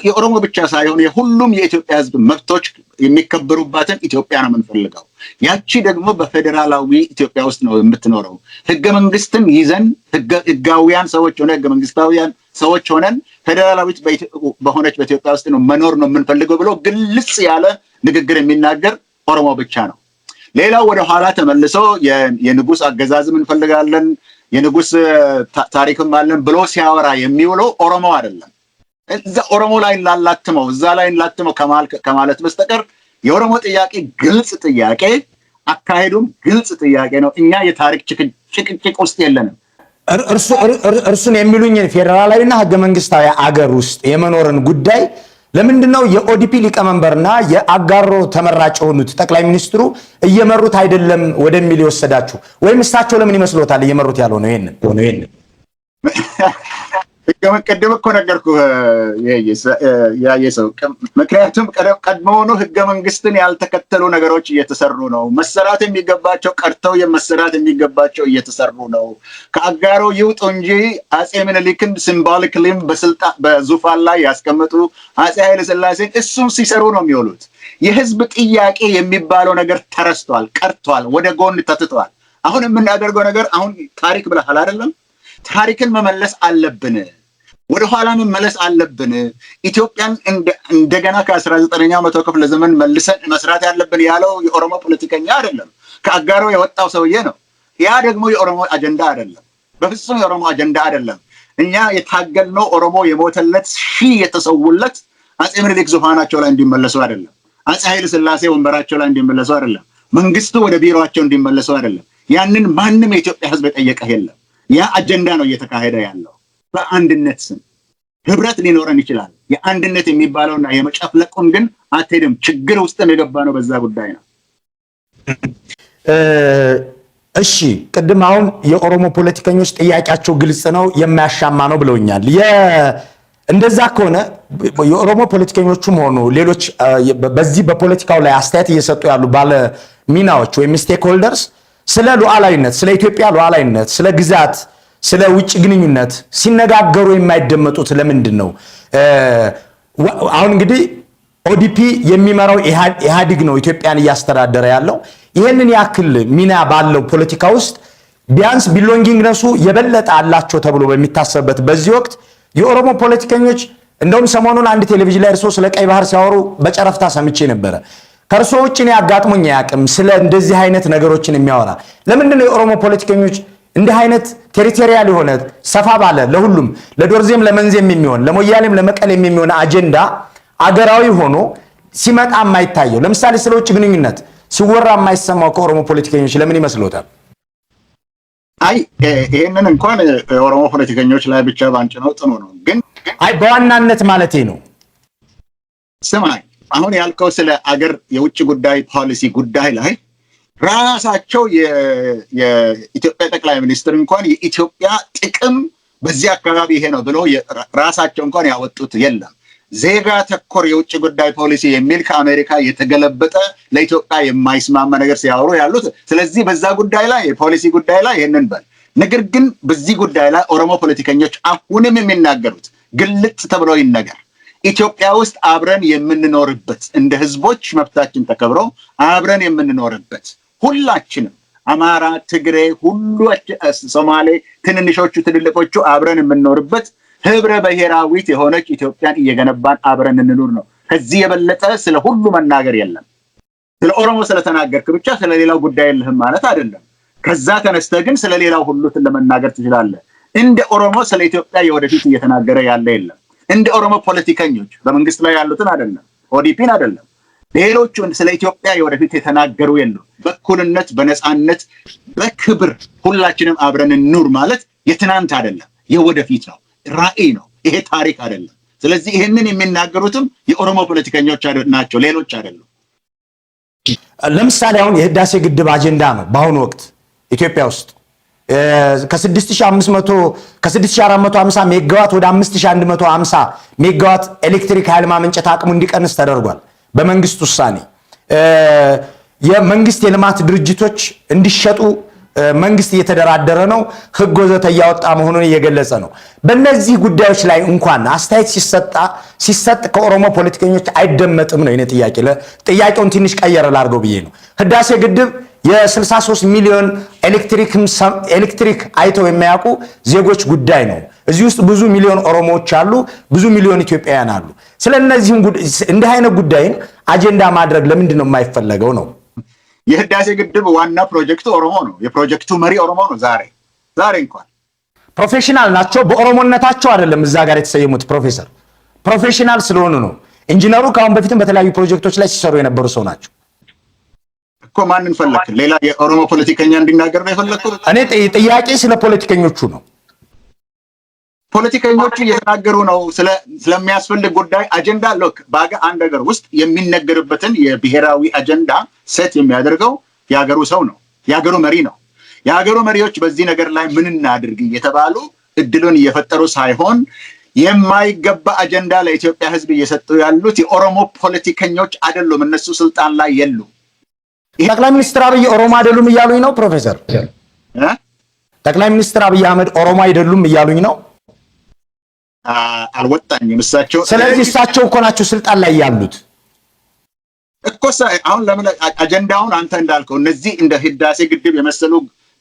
የኦሮሞ ብቻ ሳይሆን የሁሉም የኢትዮጵያ ህዝብ መብቶች የሚከበሩባትን ኢትዮጵያ ነው የምንፈልገው። ያቺ ደግሞ በፌዴራላዊ ኢትዮጵያ ውስጥ ነው የምትኖረው። ህገ መንግስትን ይዘን ህጋዊያን ሰዎች ሆነ ህገ መንግስታዊያን ሰዎች ሆነን ፌዴራላዊት በሆነች በኢትዮጵያ ውስጥ ነው መኖር ነው የምንፈልገው ብሎ ግልጽ ያለ ንግግር የሚናገር ኦሮሞ ብቻ ነው። ሌላው ወደ ኋላ ተመልሶ የንጉስ አገዛዝም እንፈልጋለን የንጉስ ታሪክም አለን ብሎ ሲያወራ የሚውለው ኦሮሞ አይደለም። እዛ ኦሮሞ ላይ ላላትመው ከማለት በስተቀር የኦሮሞ ጥያቄ ግልጽ ጥያቄ፣ አካሄዱም ግልጽ ጥያቄ ነው። እኛ የታሪክ ጭቅጭቅ ውስጥ የለንም። እርሱን የሚሉኝ ፌዴራላዊና ህገ መንግስታዊ አገር ውስጥ የመኖርን ጉዳይ ለምንድነው የኦዲፒ ሊቀመንበርና የአጋሮ ተመራጭ የሆኑት ጠቅላይ ሚኒስትሩ እየመሩት አይደለም ወደሚል የወሰዳችሁ? ወይም እሳቸው ለምን ይመስሎታል እየመሩት ያለው ነው? ይሄንን ቅድም እኮ ነገርኩህ ያየሰው። ምክንያቱም ቀድሞውኑ ህገ መንግስትን ያልተከተሉ ነገሮች እየተሰሩ ነው። መሰራት የሚገባቸው ቀርተው የመሰራት የሚገባቸው እየተሰሩ ነው። ከአጋሮ ይውጡ እንጂ አጼ ምኒልክን ሲምቦሊክሊም በዙፋን ላይ ያስቀመጡ አጼ ኃይለሥላሴን እሱም ሲሰሩ ነው የሚውሉት። የህዝብ ጥያቄ የሚባለው ነገር ተረስቷል፣ ቀርቷል፣ ወደ ጎን ተትቷል። አሁን የምናደርገው ነገር አሁን ታሪክ ብለሃል አይደለም? ታሪክን መመለስ አለብን። ወደ ኋላ መመለስ አለብን። ኢትዮጵያን እንደገና ከ19ኛው መቶ ክፍለ ዘመን መልሰን መስራት ያለብን ያለው የኦሮሞ ፖለቲከኛ አይደለም፣ ከአጋሮ የወጣው ሰውዬ ነው። ያ ደግሞ የኦሮሞ አጀንዳ አይደለም፣ በፍጹም የኦሮሞ አጀንዳ አይደለም። እኛ የታገልነው ኦሮሞ የሞተለት ሺህ የተሰውለት አጼ ምኒልክ ዙፋናቸው ላይ እንዲመለሱ አይደለም፣ አጼ ኃይለ ሥላሴ ወንበራቸው ላይ እንዲመለሱ አይደለም፣ መንግስቱ ወደ ቢሮአቸው እንዲመለሱ አይደለም። ያንን ማንም የኢትዮጵያ ህዝብ የጠየቀ የለም። ያ አጀንዳ ነው እየተካሄደ ያለው። በአንድነት ስም ህብረት ሊኖረን ይችላል። የአንድነት የሚባለውና የመጨፍለቁን ግን አትሄድም። ችግር ውስጥ የገባ ነው በዛ ጉዳይ ነው። እሺ ቅድም አሁን የኦሮሞ ፖለቲከኞች ጥያቄያቸው ግልጽ ነው የማያሻማ ነው ብለውኛል። እንደዛ ከሆነ የኦሮሞ ፖለቲከኞቹም ሆኑ ሌሎች በዚህ በፖለቲካው ላይ አስተያየት እየሰጡ ያሉ ባለ ሚናዎች ወይም ስቴክ ሆልደርስ ስለ ሉዓላዊነት፣ ስለ ኢትዮጵያ ሉዓላዊነት፣ ስለ ግዛት፣ ስለ ውጭ ግንኙነት ሲነጋገሩ የማይደመጡት ለምንድን ነው? አሁን እንግዲህ ኦዲፒ የሚመራው ኢህአዲግ ነው ኢትዮጵያን እያስተዳደረ ያለው። ይህንን ያክል ሚና ባለው ፖለቲካ ውስጥ ቢያንስ ቢሎንጊንግነሱ የበለጠ አላቸው ተብሎ በሚታሰብበት በዚህ ወቅት የኦሮሞ ፖለቲከኞች እንደውም ሰሞኑን አንድ ቴሌቪዥን ላይ እርሶ ስለ ቀይ ባህር ሲያወሩ በጨረፍታ ሰምቼ ነበረ። ከእርሶ ውጭ እኔ አጋጥሞኝ አያውቅም ስለ እንደዚህ አይነት ነገሮችን የሚያወራ። ለምንድን ነው የኦሮሞ ፖለቲከኞች እንዲህ አይነት ቴሪቶሪያል የሆነ ሰፋ ባለ ለሁሉም ለዶርዜም ለመንዜም የሚሆን ለሞያሌም ለመቀሌም የሚሆን አጀንዳ አገራዊ ሆኖ ሲመጣ የማይታየው? ለምሳሌ ስለ ውጭ ግንኙነት ሲወራ የማይሰማው ከኦሮሞ ፖለቲከኞች ለምን ይመስሎታል? አይ ይሄንን እንኳን የኦሮሞ ፖለቲከኞች ላይ ብቻ ባንጭ ነው ጥኑ ነው። ግን አይ በዋናነት ማለቴ ነው። ስማኝ አሁን ያልከው ስለ አገር የውጭ ጉዳይ ፖሊሲ ጉዳይ ላይ ራሳቸው የኢትዮጵያ ጠቅላይ ሚኒስትር እንኳን የኢትዮጵያ ጥቅም በዚህ አካባቢ ይሄ ነው ብሎ ራሳቸው እንኳን ያወጡት የለም። ዜጋ ተኮር የውጭ ጉዳይ ፖሊሲ የሚል ከአሜሪካ የተገለበጠ ለኢትዮጵያ የማይስማማ ነገር ሲያወሩ ያሉት። ስለዚህ በዛ ጉዳይ ላይ የፖሊሲ ጉዳይ ላይ ይሄንን በል። ነገር ግን በዚህ ጉዳይ ላይ ኦሮሞ ፖለቲከኞች አሁንም የሚናገሩት ግልጽ ተብሎ ይነገር፣ ኢትዮጵያ ውስጥ አብረን የምንኖርበት እንደ ህዝቦች መብታችን ተከብሮ አብረን የምንኖርበት ሁላችንም አማራ፣ ትግሬ፣ ሁሉ ሶማሌ፣ ትንንሾቹ ትልልቆቹ አብረን የምንኖርበት ህብረ ብሔራዊት የሆነች ኢትዮጵያን እየገነባን አብረን እንኑር ነው። ከዚህ የበለጠ ስለ ሁሉ መናገር የለም። ስለ ኦሮሞ ስለተናገርክ ብቻ ስለሌላው ጉዳይ የለህም ማለት አይደለም። ከዛ ተነስተህ ግን ስለሌላው ሁሉ ለመናገር ትችላለህ። እንደ ኦሮሞ ስለ ኢትዮጵያ የወደፊት እየተናገረ ያለ የለም። እንደ ኦሮሞ ፖለቲከኞች በመንግስት ላይ ያሉትን አይደለም፣ ኦዲፒን አይደለም፣ ሌሎቹ ስለ ኢትዮጵያ የወደፊት የተናገሩ የሉም። በእኩልነት፣ በነፃነት፣ በክብር ሁላችንም አብረን እንኑር ማለት የትናንት አይደለም፣ የወደፊት ነው፣ ራዕይ ነው። ይሄ ታሪክ አይደለም። ስለዚህ ይሄንን የሚናገሩትም የኦሮሞ ፖለቲከኞች ናቸው፣ ሌሎች አይደሉም። ለምሳሌ አሁን የህዳሴ ግድብ አጀንዳ ነው በአሁኑ ወቅት ኢትዮጵያ ውስጥ ከ6450 ሜጋዋት ወደ 5150 ሜጋዋት ኤሌክትሪክ ኃይል ማመንጨት አቅሙ እንዲቀንስ ተደርጓል በመንግስት ውሳኔ። የመንግስት የልማት ድርጅቶች እንዲሸጡ መንግስት እየተደራደረ ነው፣ ህግ ወዘተ እያወጣ መሆኑን እየገለጸ ነው። በእነዚህ ጉዳዮች ላይ እንኳን አስተያየት ሲሰጥ ከኦሮሞ ፖለቲከኞች አይደመጥም ነው የኔ ጥያቄ። ጥያቄውን ትንሽ ቀየር ላድርገው ብዬ ነው። ህዳሴ ግድብ የ63 ሚሊዮን ኤሌክትሪክ አይተው የሚያውቁ ዜጎች ጉዳይ ነው። እዚህ ውስጥ ብዙ ሚሊዮን ኦሮሞዎች አሉ፣ ብዙ ሚሊዮን ኢትዮጵያውያን አሉ። ስለነዚህም እንዲህ አይነት ጉዳይን አጀንዳ ማድረግ ለምንድን ነው የማይፈለገው ነው? የህዳሴ ግድብ ዋና ፕሮጀክቱ ኦሮሞ ነው። የፕሮጀክቱ መሪ ኦሮሞ ነው። ዛሬ እንኳን ፕሮፌሽናል ናቸው። በኦሮሞነታቸው አይደለም እዛ ጋር የተሰየሙት ፕሮፌሽናል ስለሆኑ ነው። ኢንጂነሩ ከአሁን በፊትም በተለያዩ ፕሮጀክቶች ላይ ሲሰሩ የነበሩ ሰው ናቸው እኮ። ማንን ፈለክ? ሌላ የኦሮሞ ፖለቲከኛ እንዲናገር ነው የፈለኩት? እኔ ጥያቄ ስለ ፖለቲከኞቹ ነው። ፖለቲከኞቹ እየተናገሩ ነው ስለሚያስፈልግ ጉዳይ አጀንዳ ሎክ አንድ ሀገር ውስጥ የሚነገርበትን የብሔራዊ አጀንዳ ሴት የሚያደርገው የሀገሩ ሰው ነው፣ የሀገሩ መሪ ነው። የሀገሩ መሪዎች በዚህ ነገር ላይ ምን እናድርግ እየተባሉ እድሉን እየፈጠሩ ሳይሆን የማይገባ አጀንዳ ለኢትዮጵያ ሕዝብ እየሰጡ ያሉት የኦሮሞ ፖለቲከኞች አይደሉም። እነሱ ስልጣን ላይ የሉም። ጠቅላይ ሚኒስትር አብይ ኦሮሞ አይደሉም እያሉኝ ነው ፕሮፌሰር? ጠቅላይ ሚኒስትር አብይ አህመድ ኦሮሞ አይደሉም እያሉኝ ነው? አልወጣኝም እሳቸው። ስለዚህ እሳቸው እኮ ናቸው ስልጣን ላይ ያሉት እኮ። አሁን ለምን አጀንዳውን አንተ እንዳልከው እነዚህ እንደ ህዳሴ ግድብ የመሰሉ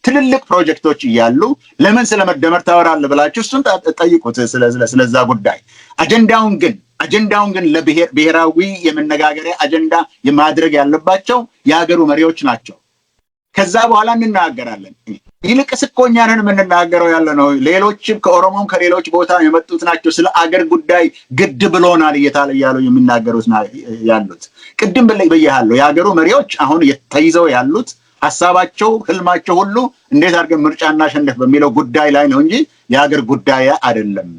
ትልልቅ ፕሮጀክቶች እያሉ ለምን ስለመደመር ታወራለህ ብላችሁ እሱን ጠይቁት፣ ስለዛ ጉዳይ። አጀንዳውን ግን ለብሔራዊ የመነጋገሪያ አጀንዳ የማድረግ ያለባቸው የሀገሩ መሪዎች ናቸው። ከዛ በኋላ እንናገራለን። ይልቅስ እኮ እኛ ነን የምንናገረው ያለ ነው። ሌሎችም ከኦሮሞም ከሌሎች ቦታ የመጡት ናቸው ስለ አገር ጉዳይ ግድ ብሎናል እያሉ የሚናገሩት ያሉት። ቅድም ብያለሁ፣ የሀገሩ መሪዎች አሁን ተይዘው ያሉት ሐሳባቸው ህልማቸው ሁሉ እንዴት አድርገን ምርጫ እናሸንፍ በሚለው ጉዳይ ላይ ነው እንጂ የሀገር ጉዳይ አይደለም።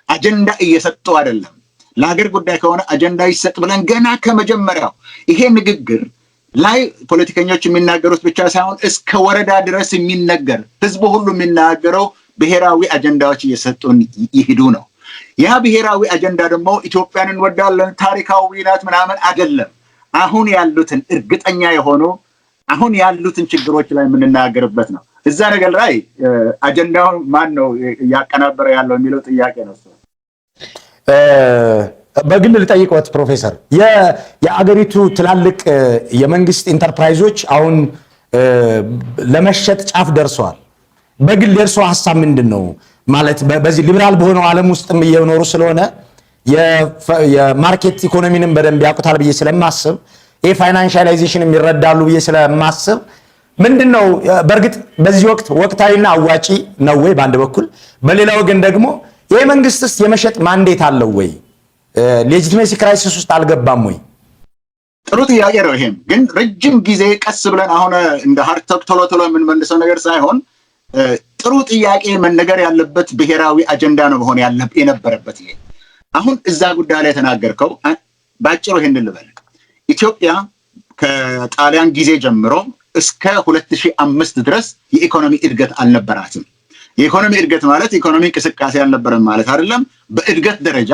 አጀንዳ እየሰጡ አይደለም። ለሀገር ጉዳይ ከሆነ አጀንዳ ይሰጥ ብለን ገና ከመጀመሪያው ይሄ ንግግር ላይ ፖለቲከኞች የሚናገሩት ብቻ ሳይሆን እስከ ወረዳ ድረስ የሚነገር ህዝቡ ሁሉ የሚናገረው ብሔራዊ አጀንዳዎች እየሰጡን ይሄዱ ነው። ያ ብሔራዊ አጀንዳ ደግሞ ኢትዮጵያን እንወዳለን ታሪካዊ ናት ምናምን አይደለም። አሁን ያሉትን እርግጠኛ የሆኑ አሁን ያሉትን ችግሮች ላይ የምንናገርበት ነው። እዛ ነገር ላይ አጀንዳው ማን ነው ያቀናበረ ያለው የሚለው ጥያቄ ነው። በግል ልጠይቅዎት ፕሮፌሰር፣ የአገሪቱ ትላልቅ የመንግስት ኢንተርፕራይዞች አሁን ለመሸጥ ጫፍ ደርሰዋል። በግል የእርሶ ሀሳብ ምንድን ነው? ማለት በዚህ ሊበራል በሆነው ዓለም ውስጥም እየኖሩ ስለሆነ የማርኬት ኢኮኖሚንም በደንብ ያውቁታል ብዬ ስለማስብ ይሄ ፋይናንሻላይዜሽንም ይረዳሉ ብዬ ስለማስብ ምንድነው በእርግጥ በዚህ ወቅት ወቅታዊና አዋጪ ነው ወይ በአንድ በኩል፣ በሌላ ወገን ደግሞ ይሄ መንግስትስ የመሸጥ ማንዴት አለው ወይ? ሌጂቲሜሲ ክራይሲስ ውስጥ አልገባም ወይ? ጥሩ ጥያቄ ነው። ይሄም ግን ረጅም ጊዜ ቀስ ብለን አሁን እንደ ሃርቶክ ቶሎ ቶሎ የምንመልሰው ነገር ሳይሆን ጥሩ ጥያቄ መነገር ያለበት ብሔራዊ አጀንዳ ነው መሆን የነበረበት። ይሄ አሁን እዛ ጉዳይ ላይ ተናገርከው ባጭሩ ይሄን ልበል። ኢትዮጵያ ከጣሊያን ጊዜ ጀምሮ እስከ 2005 ድረስ የኢኮኖሚ እድገት አልነበራትም። የኢኮኖሚ እድገት ማለት ኢኮኖሚ እንቅስቃሴ አልነበረም ማለት አይደለም። በእድገት ደረጃ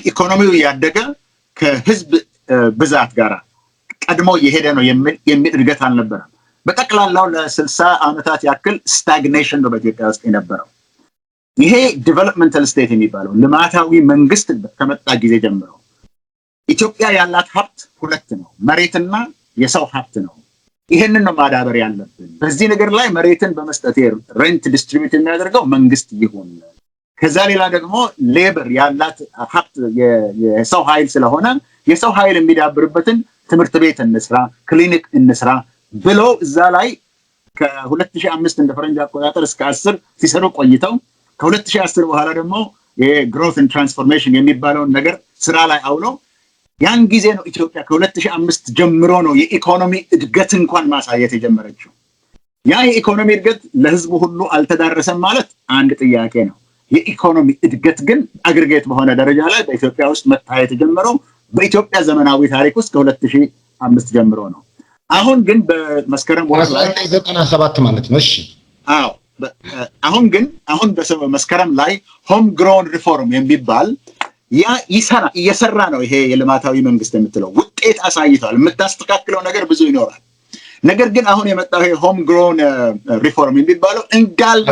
ኢኮኖሚው ያደገ ከህዝብ ብዛት ጋር ቀድሞ የሄደ ነው የሚል እድገት አልነበረም። በጠቅላላው ለ60 ዓመታት ያክል ስታግኔሽን ነው በኢትዮጵያ ውስጥ የነበረው። ይሄ ዲቨሎፕመንታል ስቴት የሚባለው ልማታዊ መንግስት ከመጣ ጊዜ ጀምሮ ኢትዮጵያ ያላት ሀብት ሁለት ነው፣ መሬትና የሰው ሀብት ነው። ይሄንን ነው ማዳበር ያለብን። በዚህ ነገር ላይ መሬትን በመስጠት ሬንት ዲስትሪቢዩት የሚያደርገው መንግስት ይሁን። ከዛ ሌላ ደግሞ ሌበር ያላት ሀብት የሰው ኃይል ስለሆነ የሰው ኃይል የሚዳብርበትን ትምህርት ቤት እንስራ፣ ክሊኒክ እንስራ ብሎ እዛ ላይ ከ2005 እንደ ፈረንጅ አቆጣጠር እስከ 10 ሲሰሩ ቆይተው ከ2010 በኋላ ደግሞ የግሮት ኤንድ ትራንስፎርሜሽን የሚባለውን ነገር ስራ ላይ አውለው ያን ጊዜ ነው ኢትዮጵያ ከ2005 ጀምሮ ነው የኢኮኖሚ እድገት እንኳን ማሳየት የጀመረችው። ያ የኢኮኖሚ እድገት ለህዝቡ ሁሉ አልተዳረሰም ማለት አንድ ጥያቄ ነው። የኢኮኖሚ እድገት ግን አግሪጌት በሆነ ደረጃ ላይ በኢትዮጵያ ውስጥ መታየት የጀመረው በኢትዮጵያ ዘመናዊ ታሪክ ውስጥ ከ2005 ጀምሮ ነው። አሁን ግን በመስከረም ወር ላይ 97 ማለት ነው። እሺ አዎ አሁን በመስከረም ላይ ሆም ግሮን ሪፎርም የሚባል ያ እየሰራ ነው። ይሄ የልማታዊ መንግስት የምትለው ውጤት አሳይቷል። የምታስተካክለው ነገር ብዙ ይኖራል። ነገር ግን አሁን የመጣው ይሄ ሆም ግሮን ሪፎርም የሚባለው እንዳለ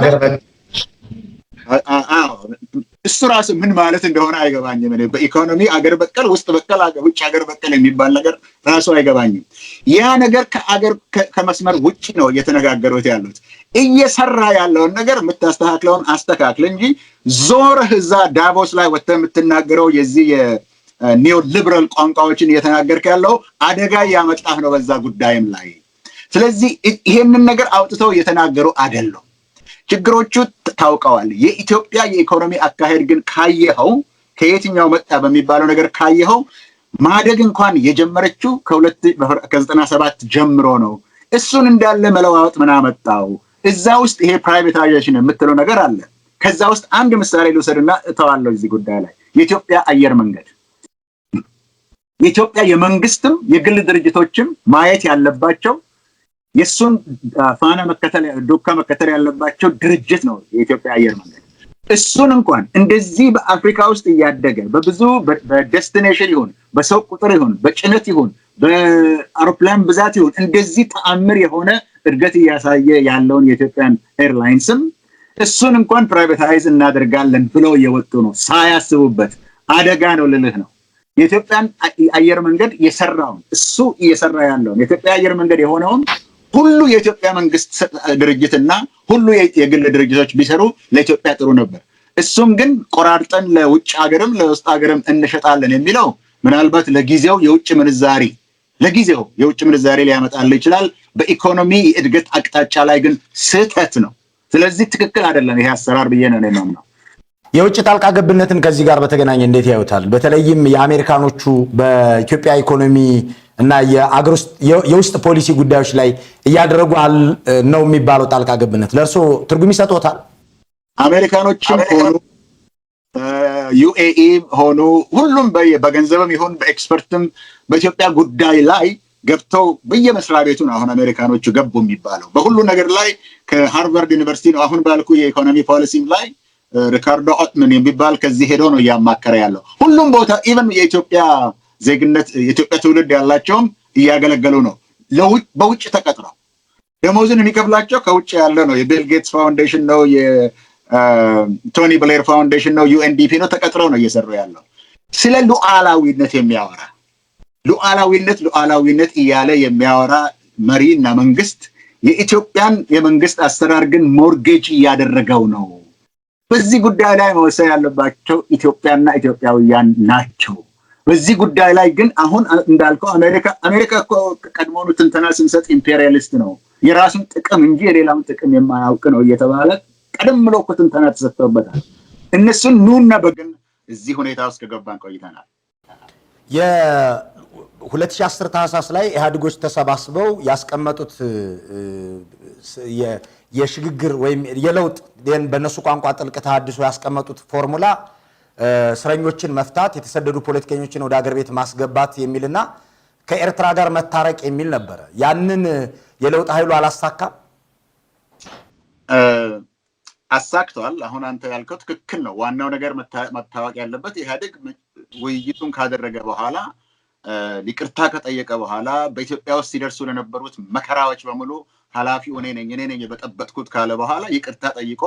እሱ ራሱ ምን ማለት እንደሆነ አይገባኝም። እኔ በኢኮኖሚ አገር በቀል ውስጥ በቀል ውጭ አገር በቀል የሚባል ነገር ራሱ አይገባኝም። ያ ነገር ከመስመር ውጭ ነው እየተነጋገሩት ያሉት። እየሰራ ያለውን ነገር የምታስተካክለውን አስተካክል እንጂ ዞረህ እዛ ዳቮስ ላይ ወጥተህ የምትናገረው የዚህ የኒዮ ሊበራል ቋንቋዎችን እየተናገርክ ያለው አደጋ እያመጣህ ነው በዛ ጉዳይም ላይ። ስለዚህ ይሄንን ነገር አውጥተው እየተናገሩ አይደለም። ችግሮቹ ታውቀዋል። የኢትዮጵያ የኢኮኖሚ አካሄድ ግን ካየኸው ከየትኛው መጣ በሚባለው ነገር ካየኸው ማደግ እንኳን የጀመረችው ከ97 ጀምሮ ነው። እሱን እንዳለ መለዋወጥ ምን አመጣው? እዛ ውስጥ ይሄ ፕራይቬታይዜሽን የምትለው ነገር አለ። ከዛ ውስጥ አንድ ምሳሌ ልውሰድና እተዋለሁ እዚህ ጉዳይ ላይ። የኢትዮጵያ አየር መንገድ የኢትዮጵያ የመንግስትም የግል ድርጅቶችም ማየት ያለባቸው የሱን ፋና ዱካ መከተል ያለባቸው ድርጅት ነው የኢትዮጵያ አየር መንገድ። እሱን እንኳን እንደዚህ በአፍሪካ ውስጥ እያደገ በብዙ በዴስቲኔሽን ይሁን በሰው ቁጥር ይሁን በጭነት ይሁን በአውሮፕላን ብዛት ይሁን እንደዚህ ተአምር የሆነ እድገት እያሳየ ያለውን የኢትዮጵያን ኤርላይንስም እሱን እንኳን ፕራይቬታይዝ እናደርጋለን ብለው እየወጡ ነው ሳያስቡበት። አደጋ ነው ልልህ ነው። የኢትዮጵያን አየር መንገድ የሰራውን እሱ እየሰራ ያለውን የኢትዮጵያ አየር መንገድ የሆነውን ሁሉ የኢትዮጵያ መንግስት ድርጅትና ሁሉ የግል ድርጅቶች ቢሰሩ ለኢትዮጵያ ጥሩ ነበር። እሱም ግን ቆራርጠን ለውጭ ሀገርም ለውስጥ ሀገርም እንሸጣለን የሚለው ምናልባት ለጊዜው የውጭ ምንዛሬ ሊያመጣል ይችላል። በኢኮኖሚ የእድገት አቅጣጫ ላይ ግን ስህተት ነው። ስለዚህ ትክክል አይደለም ይሄ አሰራር ብዬ ነው የማምነው። የውጭ ጣልቃ ገብነትን ከዚህ ጋር በተገናኘ እንዴት ያዩታል? በተለይም የአሜሪካኖቹ በኢትዮጵያ ኢኮኖሚ እና የአገር ውስጥ የውስጥ ፖሊሲ ጉዳዮች ላይ እያደረጉ ነው የሚባለው ጣልቃ ገብነት ለእርሶ ትርጉም ይሰጥዎታል? አሜሪካኖችም ሆኑ ዩኤኢ ሆኑ ሁሉም በገንዘብም ይሁን በኤክስፐርትም በኢትዮጵያ ጉዳይ ላይ ገብተው በየመስሪያ ቤቱ ነው አሁን አሜሪካኖቹ ገቡ የሚባለው በሁሉ ነገር ላይ ከሃርቫርድ ዩኒቨርሲቲ ነው አሁን ባልኩ የኢኮኖሚ ፖሊሲም ላይ ሪካርዶ ኦትመን የሚባል ከዚህ ሄዶ ነው እያማከረ ያለው ሁሉም ቦታ ኢቨን የኢትዮጵያ ዜግነት የኢትዮጵያ ትውልድ ያላቸውም እያገለገሉ ነው በውጭ ተቀጥረው ደሞዝን የሚከፍላቸው ከውጭ ያለ ነው የቢል ጌትስ ፋውንዴሽን ነው የቶኒ ብሌር ፋውንዴሽን ነው ዩኤንዲፒ ነው ተቀጥረው ነው እየሰሩ ያለው ስለ ሉዓላዊነት የሚያወራ ሉዓላዊነት እያለ የሚያወራ መሪና መንግስት የኢትዮጵያን የመንግስት አሰራር ግን ሞርጌጅ እያደረገው ነው በዚህ ጉዳይ ላይ መወሰን ያለባቸው ኢትዮጵያና ኢትዮጵያውያን ናቸው በዚህ ጉዳይ ላይ ግን አሁን እንዳልከው አሜሪካ እኮ ቀድሞውኑ ትንተና ስንሰጥ ኢምፔሪያሊስት ነው የራሱን ጥቅም እንጂ የሌላውን ጥቅም የማያውቅ ነው እየተባለ ቀደም ብሎ እኮ ትንተና ተሰጥቶበታል እነሱን ኑና በግን እዚህ ሁኔታ ውስጥ ገባን ቆይተናል የ2010 ታህሳስ ላይ ኢህአዴጎች ተሰባስበው ያስቀመጡት የሽግግር ወይም የለውጥ በነሱ ቋንቋ ጥልቅ ተሐድሶ ያስቀመጡት ፎርሙላ እስረኞችን መፍታት የተሰደዱ ፖለቲከኞችን ወደ ሀገር ቤት ማስገባት የሚልና ከኤርትራ ጋር መታረቅ የሚል ነበር ያንን የለውጥ ኃይሉ አላሳካም አሳክቷል አሁን አንተ ያልከው ትክክል ነው ዋናው ነገር መታወቅ ያለበት ኢህአዴግ ውይይቱን ካደረገ በኋላ ይቅርታ ከጠየቀ በኋላ በኢትዮጵያ ውስጥ ሲደርሱ ለነበሩት መከራዎች በሙሉ ኃላፊው እኔ ነኝ በጠበጥኩት ካለ በኋላ ይቅርታ ጠይቆ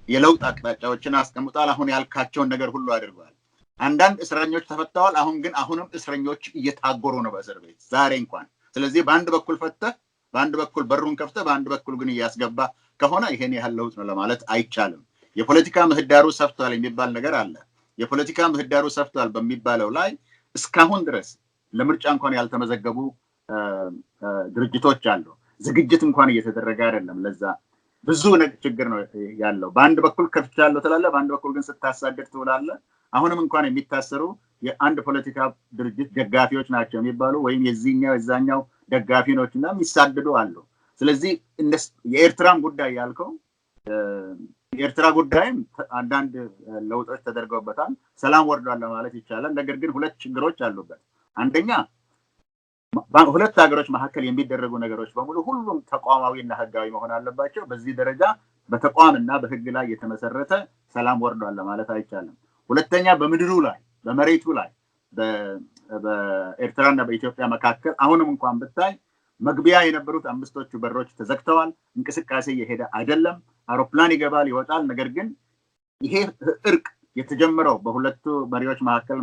የለውጥ አቅጣጫዎችን አስቀምጧል አሁን ያልካቸውን ነገር ሁሉ አድርጓል አንዳንድ እስረኞች ተፈተዋል አሁን ግን አሁንም እስረኞች እየታጎሩ ነው በእስር ቤት ዛሬ እንኳን ስለዚህ በአንድ በኩል ፈተህ በአንድ በኩል በሩን ከፍተህ በአንድ በኩል ግን እያስገባ ከሆነ ይሄን ያህል ለውጥ ነው ለማለት አይቻልም የፖለቲካ ምህዳሩ ሰፍቷል የሚባል ነገር አለ የፖለቲካ ምህዳሩ ሰፍቷል በሚባለው ላይ እስካሁን ድረስ ለምርጫ እንኳን ያልተመዘገቡ ድርጅቶች አሉ ዝግጅት እንኳን እየተደረገ አይደለም ለዛ ብዙ ችግር ነው ያለው በአንድ በኩል ከፍቻለሁ ትላለህ በአንድ በኩል ግን ስታሳደድ ትውላለህ አሁንም እንኳን የሚታሰሩ የአንድ ፖለቲካ ድርጅት ደጋፊዎች ናቸው የሚባሉ ወይም የዛኛው ደጋፊ ነውና የሚሳደዱ አሉ ስለዚህ የኤርትራም ጉዳይ ያልከው የኤርትራ ጉዳይም አንዳንድ ለውጦች ተደርገውበታል ሰላም ወርዷል ለማለት ይቻላል ነገር ግን ሁለት ችግሮች አሉበት አንደኛ ሁለት ሀገሮች መካከል የሚደረጉ ነገሮች በሙሉ ሁሉም ተቋማዊና ህጋዊ መሆን አለባቸው በዚህ ደረጃ በተቋምና በህግ ላይ የተመሰረተ ሰላም ወርዷል ለማለት አይቻልም ሁለተኛ በምድሩ ላይ በመሬቱ ላይ በኤርትራና በኢትዮጵያ መካከል አሁንም እንኳን ብታይ መግቢያ የነበሩት አምስቶቹ በሮች ተዘግተዋል እንቅስቃሴ እየሄደ አይደለም አውሮፕላን ይገባል ይወጣል ነገር ግን ይሄ እርቅ የተጀመረው በሁለቱ መሪዎች መካከል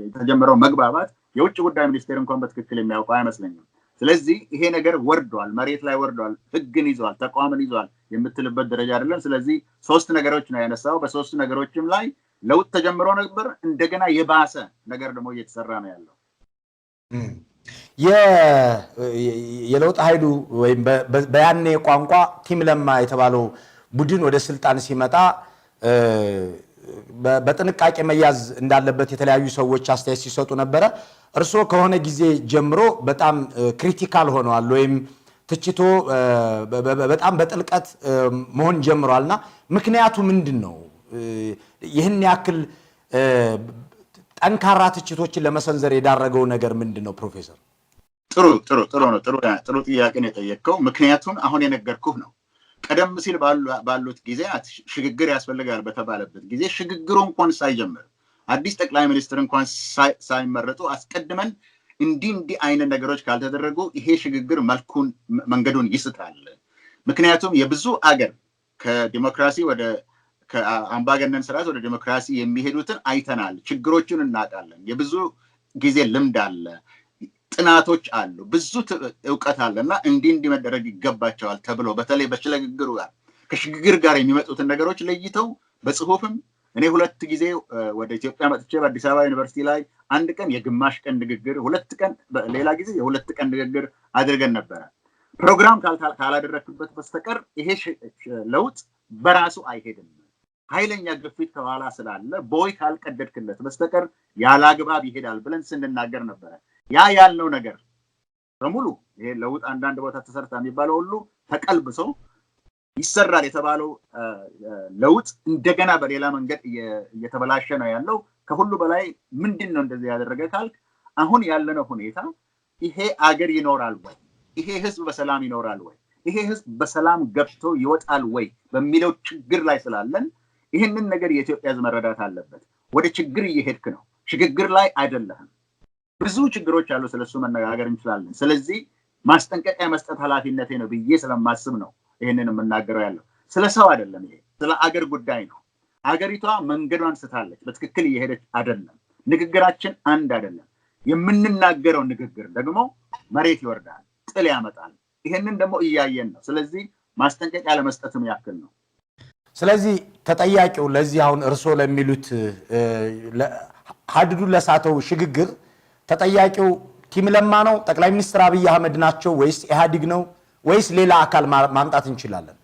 የተጀመረው መግባባት የውጭ ጉዳይ ሚኒስቴር እንኳን በትክክል የሚያውቀው አይመስለኝም ስለዚህ ይሄ ነገር ወርዷል መሬት ላይ ወርዷል ህግን ይዟል ተቋምን ይዟል የምትልበት ደረጃ አይደለም ስለዚህ ሶስት ነገሮች ነው ያነሳው በሶስት ነገሮችም ላይ ለውጥ ተጀምሮ ነበር እንደገና የባሰ ነገር ደግሞ እየተሰራ ነው ያለው የለውጥ ኃይሉ ወይም በያኔ ቋንቋ ቲም ለማ የተባለው ቡድን ወደ ስልጣን ሲመጣ በጥንቃቄ መያዝ እንዳለበት የተለያዩ ሰዎች አስተያየት ሲሰጡ ነበረ እርሶ ከሆነ ጊዜ ጀምሮ በጣም ክሪቲካል ሆነዋል ወይም ትችቶ በጣም በጥልቀት መሆን ጀምሯልና ምክንያቱ ምንድነው ይህን ያክል ጠንካራ ትችቶችን ለመሰንዘር የዳረገው ነገር ምንድነው ፕሮፌሰር ጥሩ ነው ጥሩ ጥያቄ ነው የጠየቀው ምክንያቱም አሁን የነገርኩህ ነው ቀደም ሲል ባሉት ጊዜያት ሽግግር ያስፈልጋል በተባለበት ጊዜ ሽግግሩ እንኳን ሳይጀምር አዲስ ጠቅላይ ሚኒስትር እንኳን ሳይመረጡ አስቀድመን እንዲህ አይነት ነገሮች ካልተደረጉ ይሄ ሽግግር መንገዱን ይስታል ምክንያቱም የብዙ አገር ከዲሞክራሲ ወደ ከአምባገነን ስርዓት ወደ ዲሞክራሲ የሚሄዱትን አይተናል ችግሮቹን እናውቃለን የብዙ ጊዜ ልምድ አለ ጥናቶች አሉ ብዙ ዕውቀት አለና እንዲህ መደረግ ይገባቸዋል ተብሎ በተለይ በሽግግሩ ጋር ከሽግግር ጋር የሚመጡትን ነገሮች ለይተው በጽሁፍም እኔ ሁለት ጊዜ ወደ ኢትዮጵያ መጥቼ በአዲስ አበባ ዩኒቨርሲቲ ላይ አንድ ቀን የግማሽ ቀን ንግግር ሁለት ቀን ሌላ ጊዜ የሁለት ቀን ንግግር አድርገን ነበር ፕሮግራም ካላደረክበት በስተቀር ይሄ ለውጥ በራሱ አይሄድም ኃይለኛ ግፊት ከኋላ ስላለ ቦይ ካልቀደድክለት በስተቀር ያላግባብ ይሄዳል ብለን ስንናገር ነበር ያ ያልነው ነገር በሙሉ ይሄ ለውጥ አንዳንድ ቦታ ተሰርታ የሚባለው ሁሉ ተቀልብሶ ይሰራል የተባለው ለውጥ እንደገና በሌላ መንገድ እየተበላሸ ነው ያለው። ከሁሉ በላይ ምንድነው እንደዚህ ያደረገ ካልክ አሁን ያለነው ሁኔታ ይሄ አገር ይኖራል ወይ? ይሄ ህዝብ በሰላም ይኖራል ወይ? ይሄ ህዝብ በሰላም ገብቶ ይወጣል ወይ በሚለው ችግር ላይ ስላለን ይሄንን ነገር የኢትዮጵያ ህዝብ መረዳት አለበት። ወደ ችግር እየሄድክ ነው፣ ሽግግር ላይ አይደለህም። ብዙ ችግሮች አሉ፣ ስለሱ መነጋገር እንችላለን። ስለዚህ ማስጠንቀቂያ መስጠት ኃላፊነቴ ነው ብዬ ስለማስብ ነው ይሄንን የምናገረው ያለው። ስለ ሰው አይደለም፣ ይሄ ስለ አገር ጉዳይ ነው። አገሪቷ መንገዷን ስታለች፣ በትክክል እየሄደች አይደለም። ንግግራችን አንድ አይደለም። የምንናገረው ንግግር ደግሞ መሬት ይወርዳል፣ ጥል ያመጣል። ይሄንን ደግሞ እያየን ነው። ስለዚህ ማስጠንቀቂያ ለመስጠትም ያክል ነው። ስለዚህ ተጠያቂው ለዚህ አሁን እርሶ ለሚሉት ሀዲዱ ለሳተው ሽግግር ተጠያቂው ቲም ለማ ነው፣ ጠቅላይ ሚኒስትር አብይ አህመድ ናቸው ወይስ ኢህአዲግ ነው ወይስ ሌላ አካል ማምጣት እንችላለን?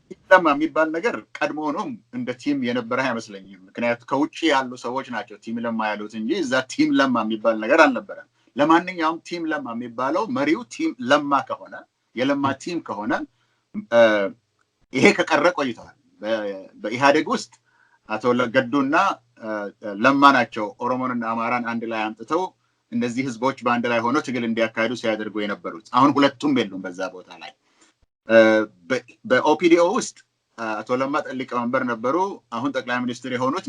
ቲም ለማ የሚባል ነገር ቀድሞውንም እንደ ቲም የነበረ አይመስለኝም። ምክንያቱም ከውጭ ያሉ ሰዎች ናቸው ቲም ለማ ያሉት እንጂ እዛ ቲም ለማ የሚባል ነገር አልነበረም። ለማንኛውም ቲም ለማ የሚባለው መሪው ቲም ለማ ከሆነ የለማ ቲም ከሆነ ይሄ ከቀረ ቆይተዋል። በኢህአዴግ ውስጥ አቶ ገዱና ለማ ናቸው ኦሮሞንና አማራን አንድ ላይ አምጥተው እነዚህ ህዝቦች በአንድ ላይ ሆነው ትግል እንዲያካሂዱ ሲያደርጉ የነበሩት። አሁን ሁለቱም የሉም በዛ ቦታ ላይ። በኦፒዲኦ ውስጥ አቶ ለማ ሊቀመንበር ነበሩ። አሁን ጠቅላይ ሚኒስትር የሆኑት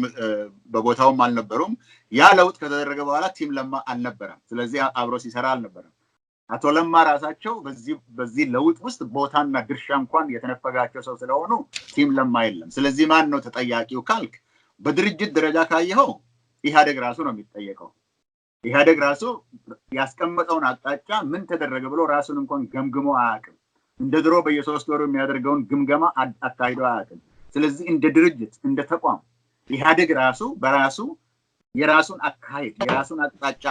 በቦታውም አልነበሩም። ያ ለውጥ ከተደረገ በኋላ ቲም ለማ አልነበረም። ስለዚህ አብሮ ሲሰራ አልነበረም። አቶ ለማ ራሳቸው በዚህ ለውጥ ውስጥ ቦታና ድርሻ እንኳን የተነፈጋቸው ሰው ስለሆኑ ቲም ለማ የለም። ስለዚህ ማን ነው ተጠያቂው ካልክ በድርጅት ደረጃ ካየኸው ኢህአዴግ ራሱ ነው የሚጠየቀው። ኢህአዴግ ራሱ ያስቀመጠውን አቅጣጫ ምን ተደረገ ብሎ ራሱን እንኳን ገምግሞ አያውቅም። እንደ ድሮ በየሶስት ወሩ የሚያደርገውን ግምገማ አካሂዶ አያውቅም። ስለዚህ እንደ ድርጅት እንደ ተቋም ኢህአዴግ ራሱ በራሱ የራሱን አካሄድ የራሱን አቅጣጫ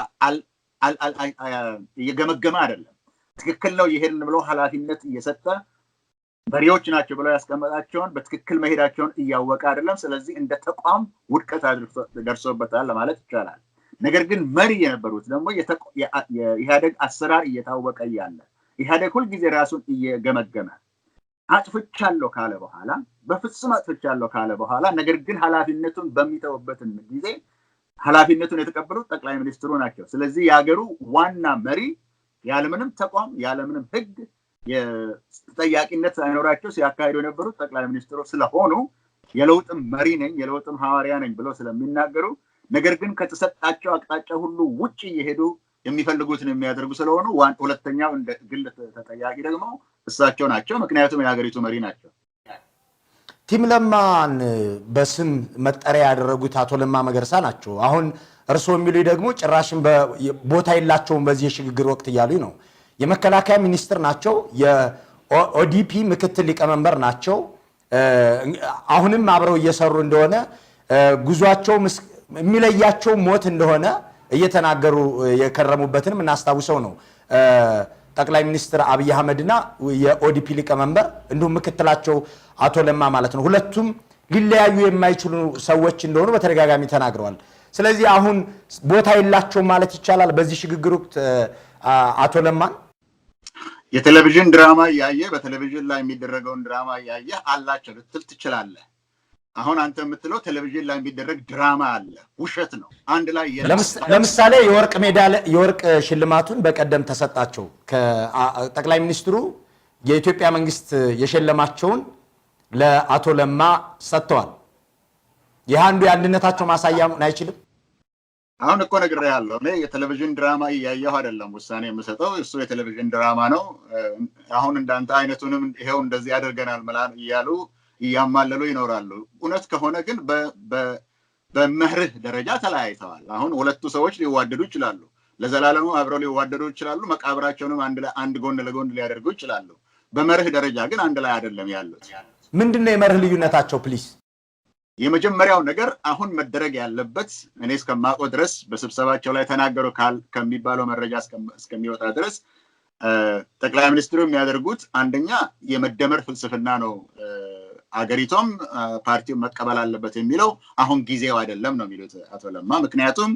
እየገመገመ አይደለም። ትክክል ነው ይሄን ብሎ ኃላፊነት እየሰጠ መሪዎች ናቸው ብለው ያስቀመጣቸውን በትክክል መሄዳቸውን እያወቀ አይደለም። ስለዚህ እንደ ተቋም ውድቀት ደርሶበታል ለማለት ይቻላል። ነገር ግን መሪ የነበሩት ደግሞ የኢህአዴግ አሰራር እየታወቀ እያለ ኢህአዴግ ሁልጊዜ ራሱን እየገመገመ አጥፍቻለሁ ካለ በኋላ በፍጹም አጥፍቻለሁ ካለ በኋላ ነገር ግን ኃላፊነቱን በሚተውበትን ጊዜ ኃላፊነቱን የተቀበሉት ጠቅላይ ሚኒስትሩ ናቸው። ስለዚህ የሀገሩ ዋና መሪ ያለምንም ተቋም ያለምንም ህግ የተጠያቂነት ሳይኖራቸው ሲያካሂዱ የነበሩት ጠቅላይ ሚኒስትሩ ስለሆኑ የለውጥም መሪ ነኝ የለውጥም ሐዋርያ ነኝ ብለው ስለሚናገሩ ነገር ግን ከተሰጣቸው አቅጣጫ ሁሉ ውጪ እየሄዱ የሚፈልጉትን የሚያደርጉ ስለሆኑ ሁለተኛው እንደ ግል ተጠያቂ ደግሞ እሳቸው ናቸው። ምክንያቱም የሀገሪቱ መሪ ናቸው። ቲም ለማን በስም መጠሪያ ያደረጉት አቶ ለማ መገርሳ ናቸው። አሁን እርስዎ የሚሉኝ ደግሞ ጭራሽም ቦታ የላቸውም በዚህ የሽግግር ወቅት እያሉኝ ነው። የመከላከያ ሚኒስትር ናቸው። የኦዲፒ ምክትል ሊቀመንበር ናቸው። አሁንም አብረው እየሰሩ እንደሆነ ጉዟቸው የሚለያቸው ሞት እንደሆነ እየተናገሩ የከረሙበትን እናስታውሰው ነው። ጠቅላይ ሚኒስትር አብይ አህመድና የኦዲፒ ሊቀመንበር እንዲሁም ምክትላቸው አቶ ለማ ማለት ነው። ሁለቱም ሊለያዩ የማይችሉ ሰዎች እንደሆኑ በተደጋጋሚ ተናግረዋል። ስለዚህ አሁን ቦታ የላቸው ማለት ይቻላል በዚህ ሽግግር ወቅት አቶ ለማን የቴሌቪዥን ድራማ ያየ በቴሌቪዥን ላይ የሚደረገውን ድራማ ያየ አላቸው ልትል ትችላለህ። አሁን አንተ የምትለው ቴሌቪዥን ላይ የሚደረግ ድራማ አለ፣ ውሸት ነው። አንድ ላይ ለምሳሌ የወርቅ ሽልማቱን በቀደም ተሰጣቸው። ከጠቅላይ ሚኒስትሩ የኢትዮጵያ መንግስት የሸለማቸውን ለአቶ ለማ ሰጥተዋል። ይህ አንዱ የአንድነታቸው ማሳያ አይችልም? አሁን እኮ ነግሬሃለሁ። እኔ የቴሌቪዥን ድራማ እያየሁ አይደለም ውሳኔ የምሰጠው፣ እሱ የቴሌቪዥን ድራማ ነው። አሁን እንዳንተ አይነቱንም ይሄው እንደዚህ ያደርገናል ምናምን እያሉ እያማለሉ ይኖራሉ። እውነት ከሆነ ግን በመርህ ደረጃ ተለያይተዋል። አሁን ሁለቱ ሰዎች ሊዋደዱ ይችላሉ፣ ለዘላለሙ አብረው ሊዋደዱ ይችላሉ፣ መቃብራቸውንም አንድ ጎን ለጎን ሊያደርጉ ይችላሉ። በመርህ ደረጃ ግን አንድ ላይ አይደለም ያሉት። ምንድነው የመርህ ልዩነታቸው? ፕሊስ። የመጀመሪያው ነገር አሁን መደረግ ያለበት እኔ እስከማውቀው ድረስ በስብሰባቸው ላይ ተናገሩ ከሚባለው መረጃ እስከሚወጣ ድረስ ጠቅላይ ሚኒስትሩ የሚያደርጉት አንደኛ የመደመር ፍልስፍና ነው። አገሪቷም ፓርቲው መቀበል አለበት የሚለው አሁን ጊዜው አይደለም ነው የሚሉት አቶ ለማ። ምክንያቱም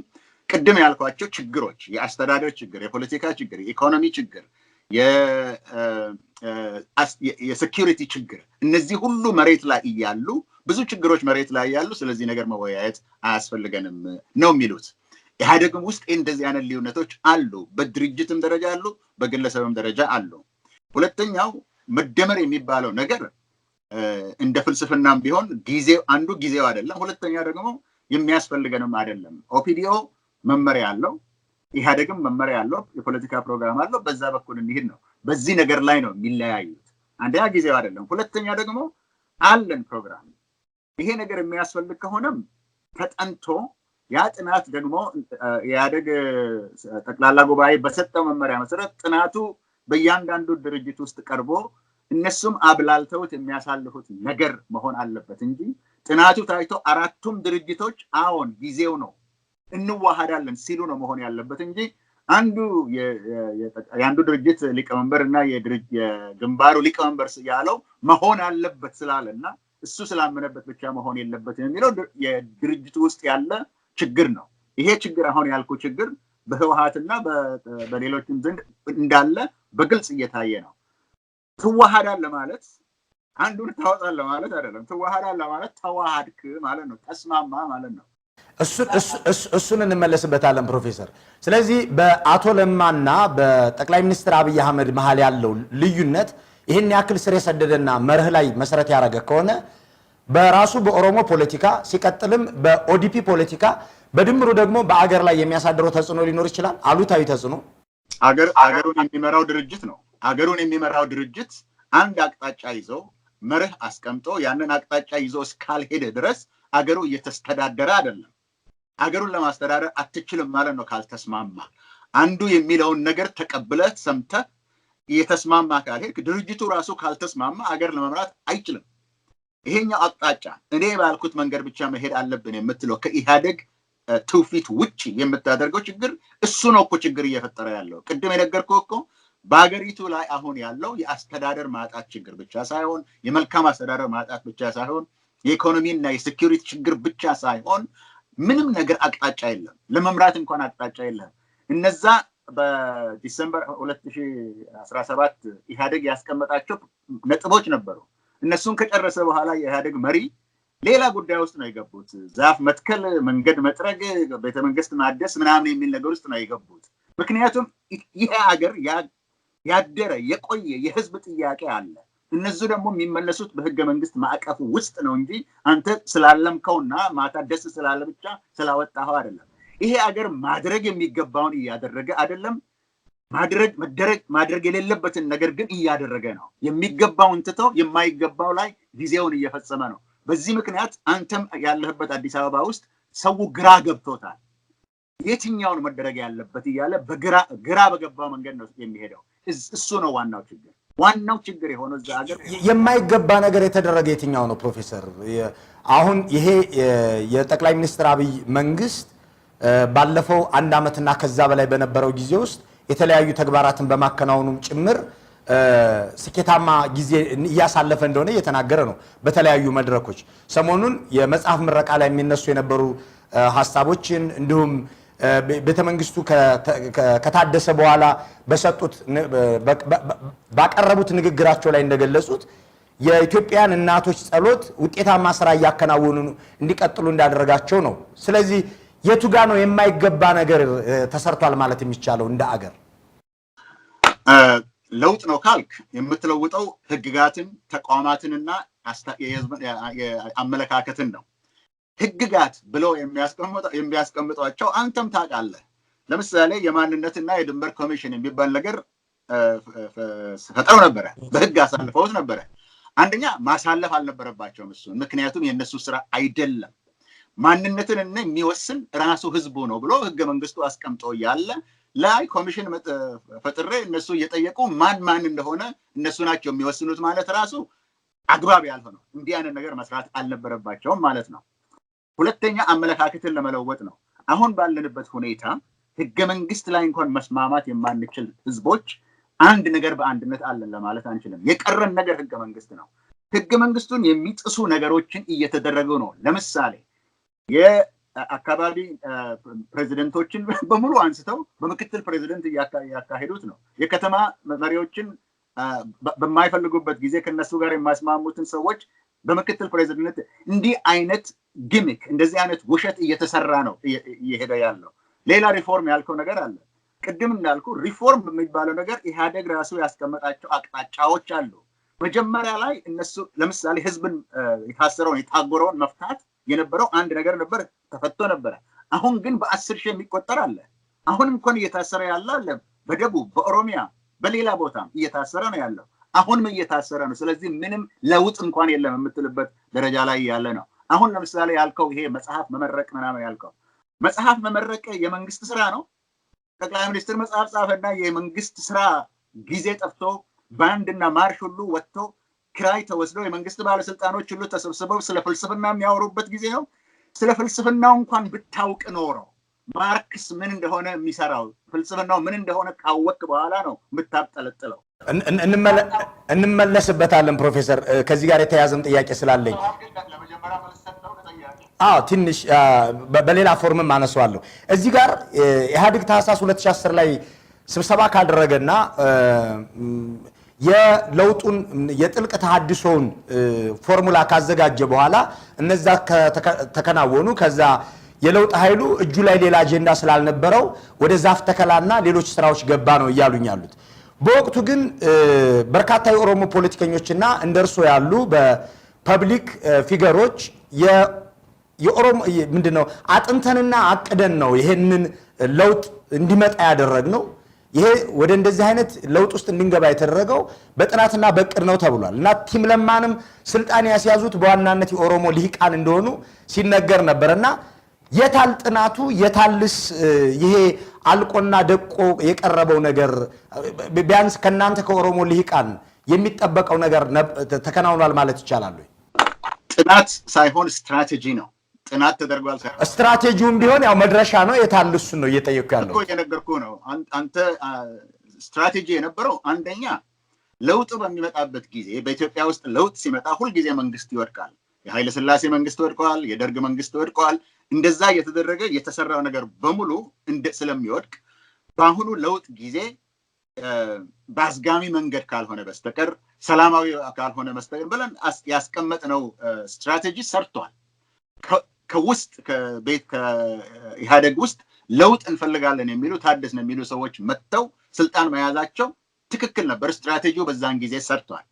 ቅድም ያልኳቸው ችግሮች የአስተዳደር ችግር፣ የፖለቲካ ችግር፣ የኢኮኖሚ ችግር፣ የሴኩሪቲ ችግር እነዚህ ሁሉ መሬት ላይ ያሉ ብዙ ችግሮች መሬት ላይ ያሉ ስለዚህ ነገር መወያየት አያስፈልገንም ነው የሚሉት። ኢህአዴግም ውስጥ እንደዚህ አይነት ልዩነቶች አሉ። በድርጅትም ደረጃ አሉ፣ በግለሰብም ደረጃ አሉ። ሁለተኛው መደመር የሚባለው ነገር እንደ ፍልስፍናም ቢሆን ጊዜው አይደለም። ሁለተኛ ደግሞ የሚያስፈልገንም አይደለም። ኦፒዲኦ መመሪያ አለው፣ ኢህአዴግም መመሪያ አለው፣ የፖለቲካ ፕሮግራም አለው። በዛ በኩል እንሂድ ነው። በዚህ ነገር ላይ ነው የሚለያዩት። አንደኛ ጊዜው አይደለም፣ ሁለተኛ ደግሞ አለን ፕሮግራም። ይሄ ነገር የሚያስፈልግ ከሆነም ተጠንቶ ያ ጥናት ደግሞ ኢህአዴግ ጠቅላላ ጉባኤ በሰጠው መመሪያ መሰረት ጥናቱ በእያንዳንዱ ድርጅት ውስጥ ቀርቦ እነሱም አብላልተውት የሚያሳልፉት ነገር መሆን አለበት እንጂ ጥናቱ ታይቶ አራቱም ድርጅቶች አዎን ጊዜው ነው እንዋሃዳለን ሲሉ ነው መሆን ያለበት እንጂ የአንዱ ድርጅት ሊቀመንበር እና የግንባሩ ሊቀመንበር ያለው መሆን አለበት ስላለና እሱ ስላመነበት ብቻ መሆን የለበትም የሚለው የድርጅቱ ውስጥ ያለ ችግር ነው። ይሄ ችግር አሁን ያልኩ ችግር በህወሓትና በሌሎችም ዘንድ እንዳለ በግልጽ እየታየ ነው። ትዋሃዳለህ ማለት አንዱን ታወጣለህ ማለት አይደለም። ትዋሃዳለህ ማለት ተዋሃድክ ማለት ነው፣ ተስማማ ማለት ነው። እሱን እንመለስበታለን ፕሮፌሰር። ስለዚህ በአቶ ለማና በጠቅላይ ሚኒስትር አብይ አህመድ መሃል ያለው ልዩነት ይህን ያክል ስር የሰደደና መርህ ላይ መሰረት ያደረገ ከሆነ በራሱ በኦሮሞ ፖለቲካ ሲቀጥልም በኦዲፒ ፖለቲካ በድምሩ ደግሞ በአገር ላይ የሚያሳድረው ተጽዕኖ ሊኖር ይችላል። አሉታዊ ተጽዕኖ አገሩን የሚመራው ድርጅት ነው። አገሩን የሚመራው ድርጅት አንድ አቅጣጫ ይዞ መርህ አስቀምጦ ያንን አቅጣጫ ይዞ እስካልሄደ ድረስ አገሩ እየተስተዳደረ አይደለም። አገሩን ለማስተዳደር አትችልም ማለት ነው ካልተስማማ። አንዱ የሚለውን ነገር ተቀብለህ ሰምተህ እየተስማማ ካልሄድክ ድርጅቱ ራሱ ካልተስማማ አገር ለመምራት አይችልም። ይሄኛው አቅጣጫ እኔ ባልኩት መንገድ ብቻ መሄድ አለብን የምትለው ከኢህአዴግ ትውፊት ውጪ የምታደርገው ችግር እሱ ነው እኮ ችግር እየፈጠረ ያለው። ቅድም የነገርኩህ እኮ በአገሪቱ ላይ አሁን ያለው የአስተዳደር ማጣት ችግር ብቻ ሳይሆን የመልካም አስተዳደር ማጣት ብቻ ሳይሆን የኢኮኖሚና የሴኩሪቲ ችግር ብቻ ሳይሆን ምንም ነገር አቅጣጫ የለም። ለመምራት እንኳን አቅጣጫ የለም። እነዛ በዲሰምበር 2017 ኢህአዴግ ያስቀመጣቸው ነጥቦች ነበሩ። እነሱን ከጨረሰ በኋላ የኢህአዴግ መሪ ሌላ ጉዳይ ውስጥ ነው የገቡት። ዛፍ መትከል፣ መንገድ መጥረግ፣ ቤተመንግስት ማደስ ምናምን የሚል ነገር ውስጥ ነው የገቡት። ምክንያቱም ይሄ ሀገር ያደረ የቆየ የህዝብ ጥያቄ አለ። እነሱ ደግሞ የሚመለሱት በህገ መንግስት ማዕቀፍ ውስጥ ነው እንጂ አንተ ስላለምከውና ማታ ደስ ስላለ ብቻ ስላወጣኸው አይደለም። ይሄ ሀገር ማድረግ የሚገባውን እያደረገ አይደለም። ማድረግ የሌለበትን ነገር ግን እያደረገ ነው። የሚገባውን ትቶ የማይገባው ላይ ጊዜውን እየፈጸመ ነው። በዚህ ምክንያት አንተም ያለህበት አዲስ አበባ ውስጥ ሰው ግራ ገብቶታል። የትኛውን መደረግ ያለበት እያለ ግራ በገባው መንገድ ነው የሚሄደው። እሱ ነው ዋናው ችግር። ዋናው ችግር የሆነው እዛ ሀገር የማይገባ ነገር የተደረገ የትኛው ነው ፕሮፌሰር? አሁን ይሄ የጠቅላይ ሚኒስትር አብይ መንግስት ባለፈው 1 ዓመትና ከዛ በላይ በነበረው ጊዜ ውስጥ የተለያዩ ተግባራትን በማከናወኑም ጭምር ስኬታማ ጊዜ እያሳለፈ እንደሆነ እየተናገረ ነው በተለያዩ መድረኮች። ሰሞኑን የመጽሐፍ ምረቃ ላይ የሚነሱ የነበሩ ሐሳቦችን እንዲሁም ቤተመንግስቱ ከታደሰ በኋላ ባቀረቡት ንግግራቸው ላይ እንደገለጹት የኢትዮጵያን እናቶች ጸሎት ውጤታማ ስራ እያከናወኑ እንዲቀጥሉ እንዳደረጋቸው ነው። ስለዚህ የቱ ጋር ነው የማይገባ ነገር ተሰርቷል ማለት የሚቻለው? እንደ አገር ለውጥ ነው ካልክ የምትለውጠው ህግጋትን፣ ተቋማትንና አመለካከትን ነው። ህግጋት ብለው የሚያስቀምጧቸው አንተም ታውቃለህ። ለምሳሌ የማንነትና የድንበር ኮሚሽን የሚባል ነገር ፈጥረው ነበረ፣ በህግ አሳልፈውት ነበረ። አንደኛ ማሳለፍ አልነበረባቸውም እሱን፣ ምክንያቱም የእነሱ ስራ አይደለም። ማንነትን የሚወስን ራሱ ህዝቡ ነው ብሎ ህገ መንግስቱ አስቀምጦ ያለ ላይ ኮሚሽን ፈጥሬ እነሱ እየጠየቁ ማን እንደሆነ እነሱ ናቸው የሚወስኑት ማለት ራሱ አግባብ ያልሆነው። እንዲህ አይነት ነገር መስራት አልነበረባቸውም ማለት ነው። ሁለተኛ አመለካከትን ለመለወጥ ነው። አሁን ባለንበት ሁኔታ ህገ መንግስት ላይ እንኳን መስማማት የማንችል ህዝቦች አንድ ነገር በአንድነት አለን ለማለት አንችልም። የቀረን ነገር ህገ መንግስት ነው። ህገ መንግስቱን የሚጥሱ ነገሮችን እየተደረጉ ነው። ለምሳሌ አካባቢ ፕሬዚደንቶችን በሙሉ አንስተው በምክትል ፕሬዚደንት ያካሄዱት ነው። የከተማ መሪዎችን በማይፈልጉበት ጊዜ ከነሱ ጋር የማስማሙትን ሰዎች በምክትል ፕሬዚደንት እንዲህ አይነት ጊሚክ እንደዚህ አይነት ውሸት እየተሰራ ነው እየሄደ ያለው። ሌላ ሪፎርም ያልከው ነገር አለ። ቅድም እንዳልኩ ሪፎርም የሚባለው ነገር ኢህአዴግ ራሱ ያስቀመጣቸው አቅጣጫዎች አሉ። መጀመሪያ ላይ እነሱ ለምሳሌ ህዝብን የታሰረውን የታጎረውን መፍታት የነበረው አንድ ነገር ነበር፣ ተፈቶ ነበረ። አሁን ግን በ10 ሺህ የሚቆጠር አለ። አሁን እንኳን እየታሰረ ያለ አለ። በደቡብ በኦሮሚያ በሌላ ቦታም እየታሰረ ነው ያለው። አሁንም እየታሰረ ነው። ስለዚህ ምንም ለውጥ እንኳን የለም የምትልበት ደረጃ ላይ ያለ ነው። አሁን ለምሳሌ ያልከው ይሄ መጽሐፍ መመረቅ ምናምን ያልከው መጽሐፍ መመረቅ የመንግስት ስራ ነው። ጠቅላይ ሚኒስትር መጽሐፍ ጻፈና የመንግስት ስራ ጊዜ ጠፍቶ ባንድና ማርሽ ሁሉ ወጥቶ ክራይ ተወስዶ የመንግስት ባለስልጣኖች ሁሉ ተሰብስበው ስለ ፍልስፍና የሚያወሩበት ጊዜ ነው። ስለ ፍልስፍናው እንኳን ብታውቅ ኖሮ ማርክስ ምን እንደሆነ የሚሰራው ፍልስፍናው ምን እንደሆነ ካወቅ በኋላ ነው የምታጠለጥለው። እንመለስበታለን ፕሮፌሰር። ከዚህ ጋር የተያያዘም ጥያቄ ስላለኝ ትንሽ በሌላ ፎርምም አነሳዋለሁ። እዚህ ጋር ኢህአዴግ ታህሳስ 2010 ላይ ስብሰባ ካደረገና የለውጡን የጥልቅ ተሐድሶውን ፎርሙላ ካዘጋጀ በኋላ እነዛ ተከናወኑ። ከዛ የለውጥ ኃይሉ እጁ ላይ ሌላ አጀንዳ ስላልነበረው ወደ ዛፍ ተከላና ሌሎች ስራዎች ገባ ነው እያሉኝ ያሉት። በወቅቱ ግን በርካታ የኦሮሞ ፖለቲከኞችና እንደርሶ ያሉ በፐብሊክ ፊገሮች የኦሮሞ ምንድነው አጥንተንና አቅደን ነው ይሄንን ለውጥ እንዲመጣ ያደረግነው፣ ይሄ ወደ እንደዚህ አይነት ለውጥ ውስጥ እንድንገባ የተደረገው በጥናትና በእቅድ ነው ተብሏል። እና ቲም ለማንም ስልጣን ያስያዙት በዋናነት የኦሮሞ ልሂቃን እንደሆኑ ሲነገር ነበርና የታል ጥናቱ? የታልስ ይሄ አልቆና ደቆ የቀረበው ነገር? ቢያንስ ከናንተ ከኦሮሞ ልሂቃን የሚጠበቀው ነገር ተከናውኗል ማለት ይቻላል ወይ? ጥናት ሳይሆን ስትራቴጂ ነው። ጥናት ተደርጓል ሳይሆን ስትራቴጂውም ቢሆን ያው መድረሻ ነው። የታልሱ ነው እየጠየኩ ያለው እኮ የነገርኩህ ነው። አንተ ስትራቴጂ የነበረው አንደኛ ለውጥ በሚመጣበት ጊዜ በኢትዮጵያ ውስጥ ለውጥ ሲመጣ ሁልጊዜ መንግስት ይወድቃል። የኃይለ ሥላሴ መንግስት ወድቀዋል፣ የደርግ መንግስት ወድቀዋል። እንደዛ እየተደረገ የተሰራው ነገር በሙሉ ስለሚወድቅ በአሁኑ ለውጥ ጊዜ በአዝጋሚ መንገድ ካልሆነ በስተቀር ሰላማዊ ካልሆነ በስተቀር ብለን ያስቀመጥነው ስትራቴጂ ሰርቷል። ከውስጥ ከኢህአዴግ ውስጥ ለውጥ እንፈልጋለን የሚሉ ታደስን የሚሉ ሰዎች መጥተው ስልጣን መያዛቸው ትክክል ነበር። ስትራቴጂው በዛን ጊዜ ሰርቷል።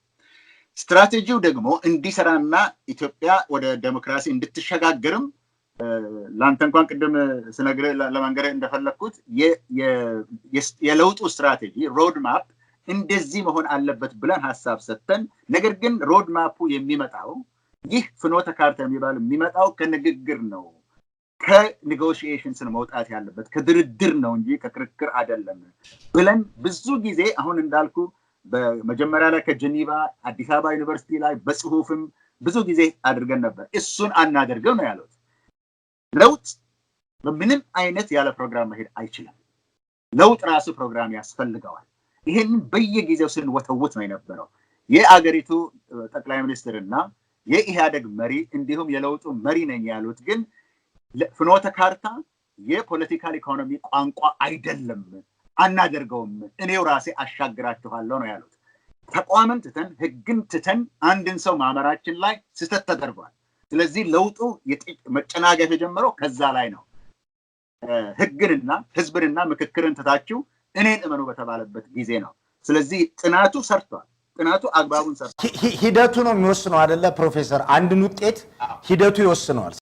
ስትራቴጂው ደግሞ እንዲሰራና ኢትዮጵያ ወደ ዴሞክራሲ እንድትሸጋገርም ለአንተ እንኳን ቅድም ስነግርህ ለመንገር እንደፈለግኩት የለውጡ ስትራቴጂ ሮድ ማፕ እንደዚህ መሆን አለበት ብለን ሀሳብ ሰጥተን፣ ነገር ግን ሮድ ማፑ የሚመጣው ይህ ፍኖተ ካርታ የሚመጣው ከንግግር ነው፣ ከኔጎሽዬሽንስ መውጣት ያለበት ከድርድር ነው እንጂ ከክርክር አይደለም ብለን ብዙ ጊዜ አሁን እንዳልኩ በመጀመሪያ ላይ ከጀኒቫ አዲስ አበባ ዩኒቨርሲቲ ላይ በጽሁፍም ብዙ ጊዜ አድርገን ነበር። እሱን አናደርገው ነው ያሉት። ለውጥ በምንም አይነት ያለ ፕሮግራም መሄድ አይችልም። ለውጥ ራሱ ፕሮግራም ያስፈልገዋል። ይሄንን በየጊዜው ስንወተውት ነው የነበረው። የአገሪቱ ጠቅላይ ሚኒስትርና የኢህአዴግ መሪ እንዲሁም የለውጡ መሪ ነኝ ያሉት ግን ፍኖተ ካርታ የፖለቲካል ኢኮኖሚ ቋንቋ አይደለም፣ አናደርገውም፣ እኔው ራሴ አሻግራችኋለሁ ነው ያሉት። ተቋምን ትተን ህግን ትተን አንድን ሰው ማመራችን ላይ ስህተት ተደርጓል። ስለዚህ ለውጡ መጨናገፍ የጀመረው ከዛ ላይ ነው። ህግንና ህዝብንና ምክክርን ትታችሁ እኔን እመኑ በተባለበት ጊዜ ነው። ስለዚህ ጥናቱ ሰርቷል። ጥናቱ አግባቡን ሰርቷል። ሂደቱ ነው የሚወስነው አይደለ ፕሮፌሰር? አንድን ውጤት ሂደቱ ይወስነዋል።